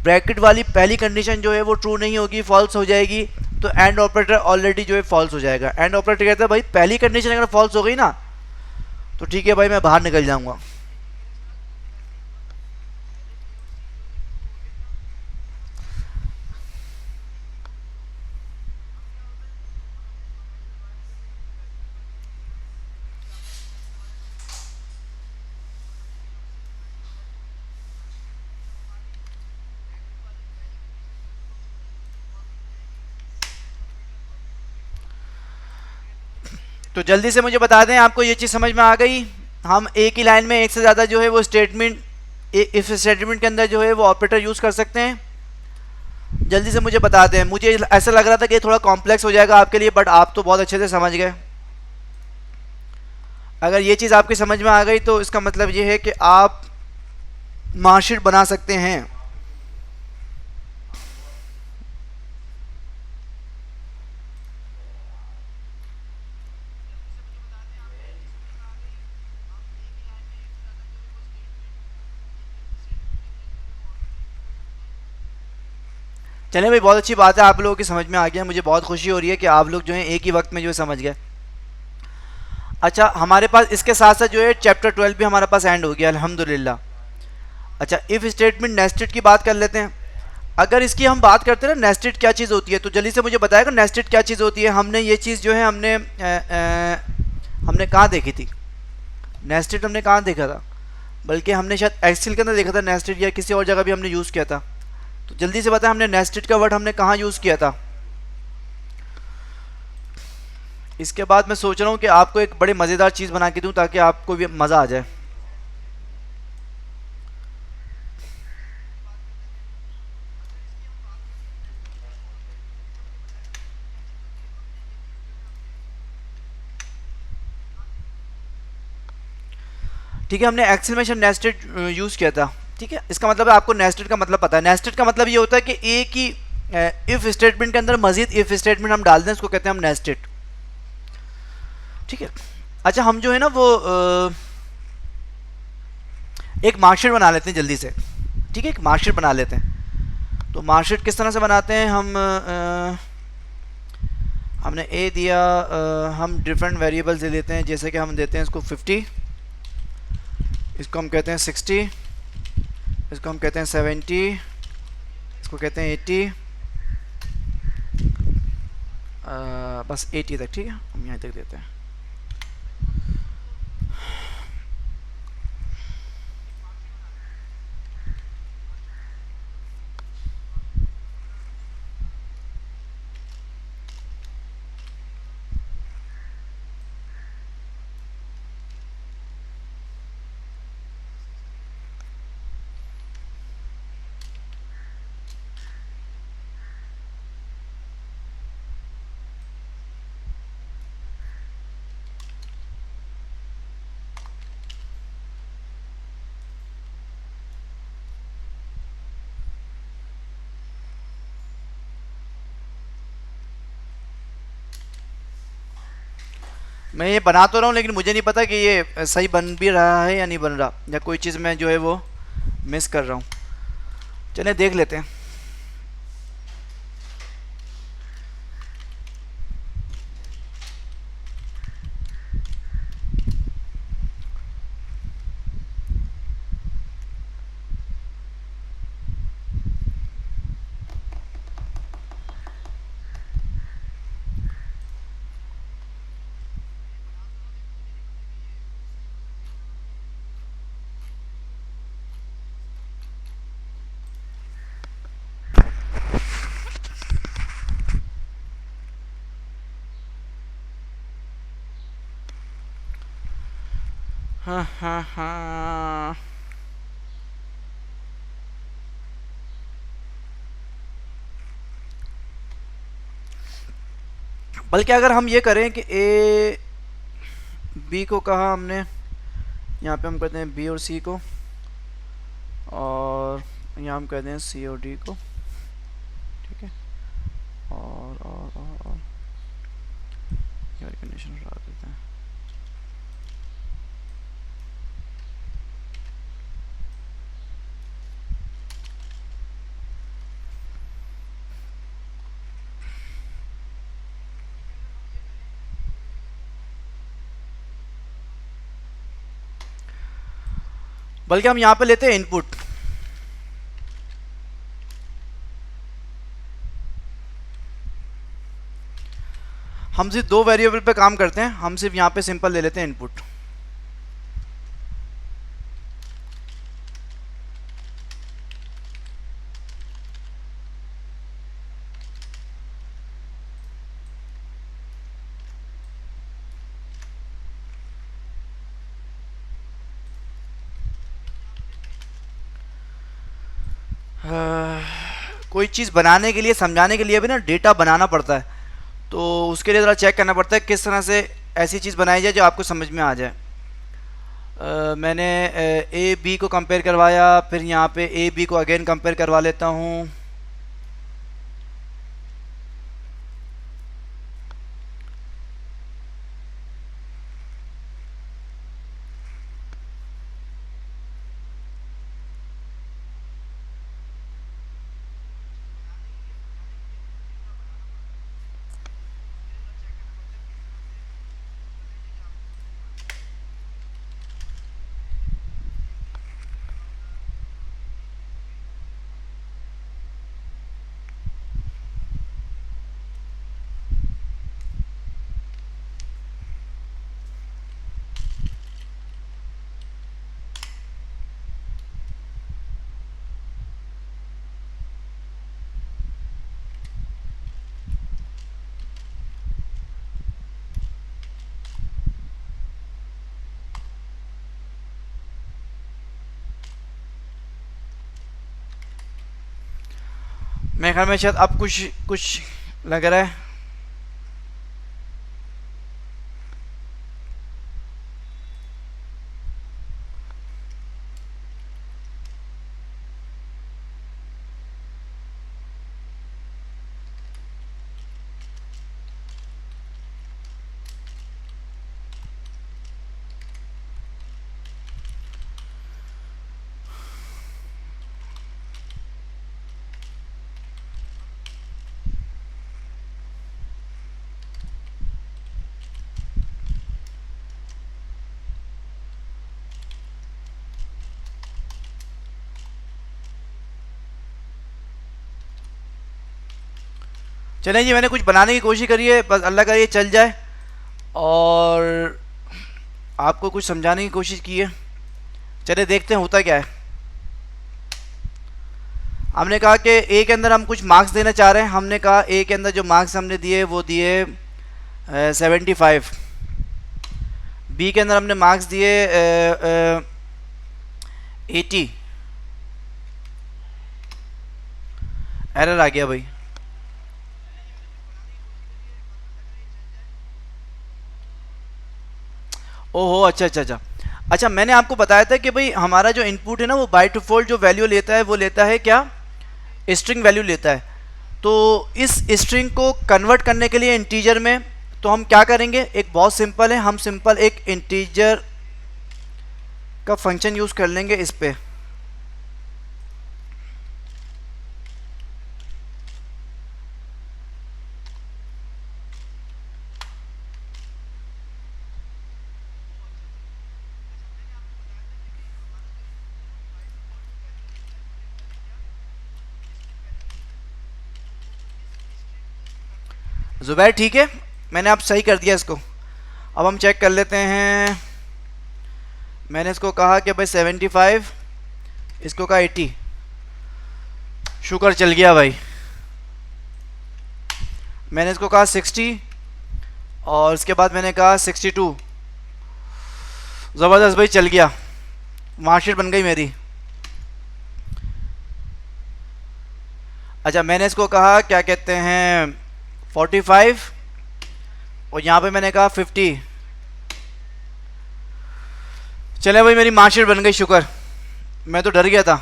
ब्रैकेट वाली पहली कंडीशन जो है वो ट्रू नहीं होगी, फॉल्स हो जाएगी, तो एंड ऑपरेटर ऑलरेडी जो है फॉल्स हो जाएगा। एंड ऑपरेटर कहता है भाई पहली कंडीशन अगर फॉल्स हो गई ना तो ठीक है भाई, मैं बाहर निकल जाऊंगा। तो जल्दी से मुझे बता दें, आपको ये चीज़ समझ में आ गई? हम एक ही लाइन में एक से ज़्यादा जो है वो स्टेटमेंट, इफ स्टेटमेंट के अंदर जो है वो ऑपरेटर यूज़ कर सकते हैं। जल्दी से मुझे बता दें, मुझे ऐसा लग रहा था कि थोड़ा कॉम्प्लेक्स हो जाएगा आपके लिए, बट आप तो बहुत अच्छे से समझ गए। अगर ये चीज़ आपकी समझ में आ गई तो इसका मतलब ये है कि आप मार्कशीट बना सकते हैं। चलिए भाई, बहुत अच्छी बात है, आप लोगों की समझ में आ गया। मुझे बहुत खुशी हो रही है कि आप लोग जो हैं एक ही वक्त में जो है समझ गए। अच्छा, हमारे पास इसके साथ साथ जो है चैप्टर 12 भी हमारे पास एंड हो गया, अल्हम्दुलिल्लाह। अच्छा, इफ़ स्टेटमेंट नेस्टेड की बात कर लेते हैं। अगर इसकी हम बात करते हैं ना, नेस्टेड क्या चीज़ होती है, तो जल्दी से मुझे बताएगा नेस्टेड क्या चीज़ होती है। हमने ये चीज़ जो है हमने कहाँ देखी थी? नेस्टेड हमने कहाँ देखा था? बल्कि हमने शायद एक्सेल के अंदर देखा था नेस्टेड, या किसी और जगह भी हमने यूज़ किया था। तो जल्दी से बताएं, हमने नेस्टेड का वर्ड हमने कहाँ यूज़ किया था? इसके बाद मैं सोच रहा हूँ कि आपको एक बड़ी मज़ेदार चीज़ बना के दूँ ताकि आपको भी मज़ा आ जाए। ठीक है, हमने एक्सेल में नेस्टेड यूज़ किया था। ठीक है, इसका मतलब है आपको नेस्टेड का मतलब पता है। नेस्टेड का मतलब ये होता है कि एक ही इफ़ स्टेटमेंट के अंदर मजीद इफ़ स्टेटमेंट हम डाल दें, इसको कहते हैं हम नेस्टेड। ठीक है, अच्छा हम जो है ना वो एक मार्कशीट बना लेते हैं जल्दी से। ठीक है, एक मार्कशीट बना लेते हैं। तो मार्कशीट किस तरह से बनाते हैं हम? हमने ए दिया, हम डिफरेंट वेरिएबल्स ले लेते हैं, जैसे कि हम देते हैं इसको 50, इसको हम कहते हैं 60, इसको हम कहते हैं 70, इसको कहते हैं 80, बस 80 तक। ठीक है, हम यहाँ तक देते हैं। मैं ये बना तो रहा हूँ, लेकिन मुझे नहीं पता कि ये सही बन भी रहा है या नहीं बन रहा, या कोई चीज़ मैं जो है वो मिस कर रहा हूँ। चलें देख लेते हैं। हाँ हाँ हाँ। बल्कि अगर हम ये करें कि ए बी को कहा हमने, यहाँ पे हम कहते हैं बी और सी को, और यहाँ हम कहते हैं सी और डी को, ठीक है। और कंडीशन हटा देते हैं। बल्कि हम यहाँ पे लेते हैं इनपुट। हम सिर्फ दो वेरिएबल पे काम करते हैं, हम सिर्फ यहाँ पे सिंपल ले लेते हैं इनपुट। कोई चीज़ बनाने के लिए, समझाने के लिए भी ना डेटा बनाना पड़ता है, तो उसके लिए ज़रा चेक करना पड़ता है किस तरह से ऐसी चीज़ बनाई जाए जो आपको समझ में आ जाए। मैंने ए बी को कंपेयर करवाया, फिर यहाँ पे ए बी को अगेन कंपेयर करवा लेता हूँ। मेरे ख्याल में शायद अब कुछ कुछ लग रहा है। चलें जी, मैंने कुछ बनाने की कोशिश करी है, बस अल्लाह का ये चल जाए, और आपको कुछ समझाने की कोशिश की है। चले देखते हैं होता क्या है। हमने कहा कि ए के अंदर हम कुछ मार्क्स देना चाह रहे हैं। हमने कहा ए के अंदर जो मार्क्स हमने दिए वो दिए 75। बी के अंदर हमने मार्क्स दिए 80। एरर आ गया भाई। ओहो, अच्छा अच्छा अच्छा अच्छा, मैंने आपको बताया था कि भाई हमारा जो इनपुट है ना वो बाय डिफ़ॉल्ट जो वैल्यू लेता है वो लेता है क्या, स्ट्रिंग वैल्यू लेता है। तो इस स्ट्रिंग को कन्वर्ट करने के लिए इंटीजर में तो हम क्या करेंगे, एक बहुत सिंपल है, हम सिंपल एक इंटीजर का फंक्शन यूज़ कर लेंगे इस पे। ज़ुबैर ठीक है, मैंने अब सही कर दिया इसको। अब हम चेक कर लेते हैं। मैंने इसको कहा कि भाई 75, इसको कहा 80। शुक्र चल गया भाई। मैंने इसको कहा 60 और इसके बाद मैंने कहा 62। ज़बरदस्त भाई, चल गया, मार्कशीट बन गई मेरी। अच्छा, मैंने इसको कहा क्या कहते हैं 45, और यहाँ पे मैंने कहा 50। चले भाई, मेरी मार्कशीट बन गई, शुक्र, मैं तो डर गया था।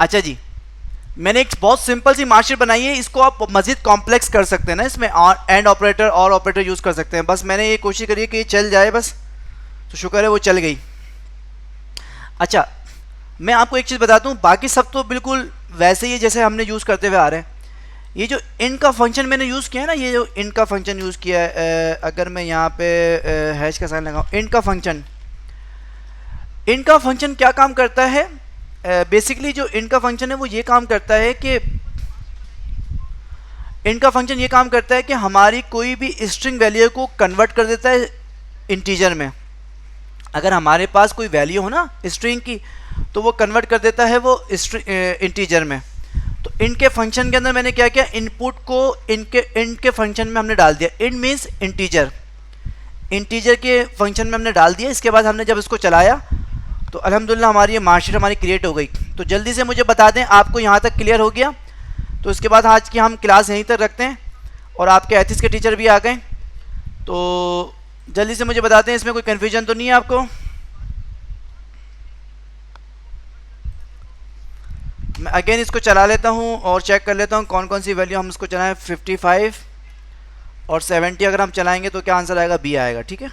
अच्छा जी, मैंने एक बहुत सिंपल सी मार्कशीट बनाई है, इसको आप मज़ीद कॉम्प्लेक्स कर सकते हैं ना, इसमें एंड ऑपरेटर और ऑपरेटर यूज़ कर सकते हैं। बस मैंने ये कोशिश करी है कि ये चल जाए बस, तो शुक्र है वो चल गई। अच्छा, मैं आपको एक चीज़ बताता हूँ, बाकी सब तो बिल्कुल वैसे ही जैसे हमने यूज़ करते हुए आ रहे हैं। ये जो इन का फंक्शन मैंने यूज़ किया है ना, ये जो इन का फंक्शन यूज़ किया है, अगर मैं यहाँ पे हैश का साइन लगाऊँ, इन का फंक्शन क्या काम करता है? बेसिकली जो इनका फंक्शन है वो ये काम करता है कि इनका फंक्शन ये काम करता है कि हमारी कोई भी स्ट्रिंग वैल्यू को कन्वर्ट कर देता है इंटीजर में। अगर हमारे पास कोई वैल्यू हो ना स्ट्रिंग की, तो वो कन्वर्ट कर देता है वो इंटीजर में। तो इनके फंक्शन के अंदर मैंने क्या किया, इनपुट को इनके फंक्शन में हमने डाल दिया। इन मीन्स इंटीजर के फंक्शन में हमने डाल दिया। इसके बाद हमने जब इसको चलाया तो अल्हम्दुलिल्लाह हमारी ये मार्कशीट हमारी क्रिएट हो गई। तो जल्दी से मुझे बता दें, आपको यहाँ तक क्लियर हो गया? तो इसके बाद आज की हम क्लास यहीं तक रखते हैं, और आपके एथिक्स के टीचर भी आ गए। तो जल्दी से मुझे बताते हैं, इसमें कोई कन्फ्यूजन तो नहीं है आपको? मैं अगेन इसको चला लेता हूँ और चेक कर लेता हूँ कौन कौन सी वैल्यू हम इसको चलाएं। 55 और 70 अगर हम चलाएंगे तो क्या आंसर आएगा? बी आएगा। ठीक है,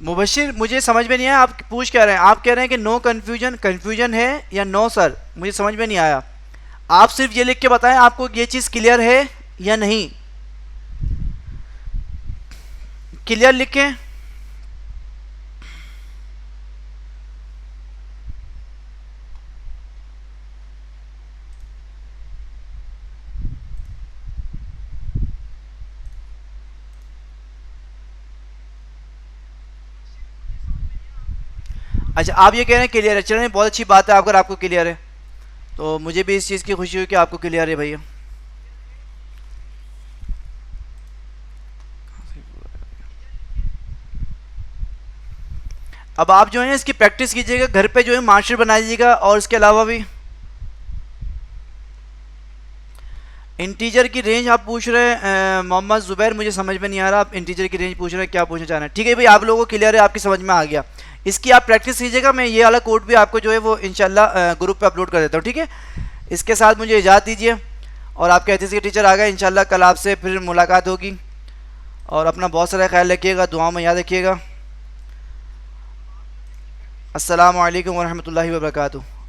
मुबशिर मुझे समझ में नहीं आया, आप पूछ क्या रहे हैं? आप कह रहे हैं कि नो कन्फ्यूजन, कन्फ्यूजन है या नो सर? मुझे समझ में नहीं आया। आप सिर्फ ये लिख के बताएं आपको ये चीज़ क्लियर है या नहीं। क्लियर लिखें। अच्छा, आप ये कह रहे हैं क्लियर है, चलिए बहुत अच्छी बात है अगर आपको क्लियर है, तो मुझे भी इस चीज़ की खुशी हुई कि आपको क्लियर है भैया। अब आप जो है इसकी प्रैक्टिस कीजिएगा, घर पे जो है मार्कशीट बनाइएगा, और इसके अलावा भी इंटीजर की रेंज आप पूछ रहे हैं मोहम्मद ज़ुबैर, मुझे समझ में नहीं आ रहा आप इंटीजर की रेंज पूछ रहे हैं, क्या पूछना चाह रहे हैं? ठीक है भाई, आप लोगों को क्लियर है, आपकी समझ में आ गया। इसकी आप प्रैक्टिस कीजिएगा, मैं ये वाला कोड भी आपको जो है वो इंशाल्लाह ग्रुप पे अपलोड कर देता हूँ। ठीक है, इसके साथ मुझे इजाज़त दीजिए, और आपके एथिक्स के टीचर आ गए, इंशाल्लाह कल आपसे फिर मुलाकात होगी, और अपना बहुत सारा ख्याल रखिएगा, दुआओं में याद रखिएगा। अस्सलामु अलैकुम वरहमतुल्लाहि वबरकातुहू।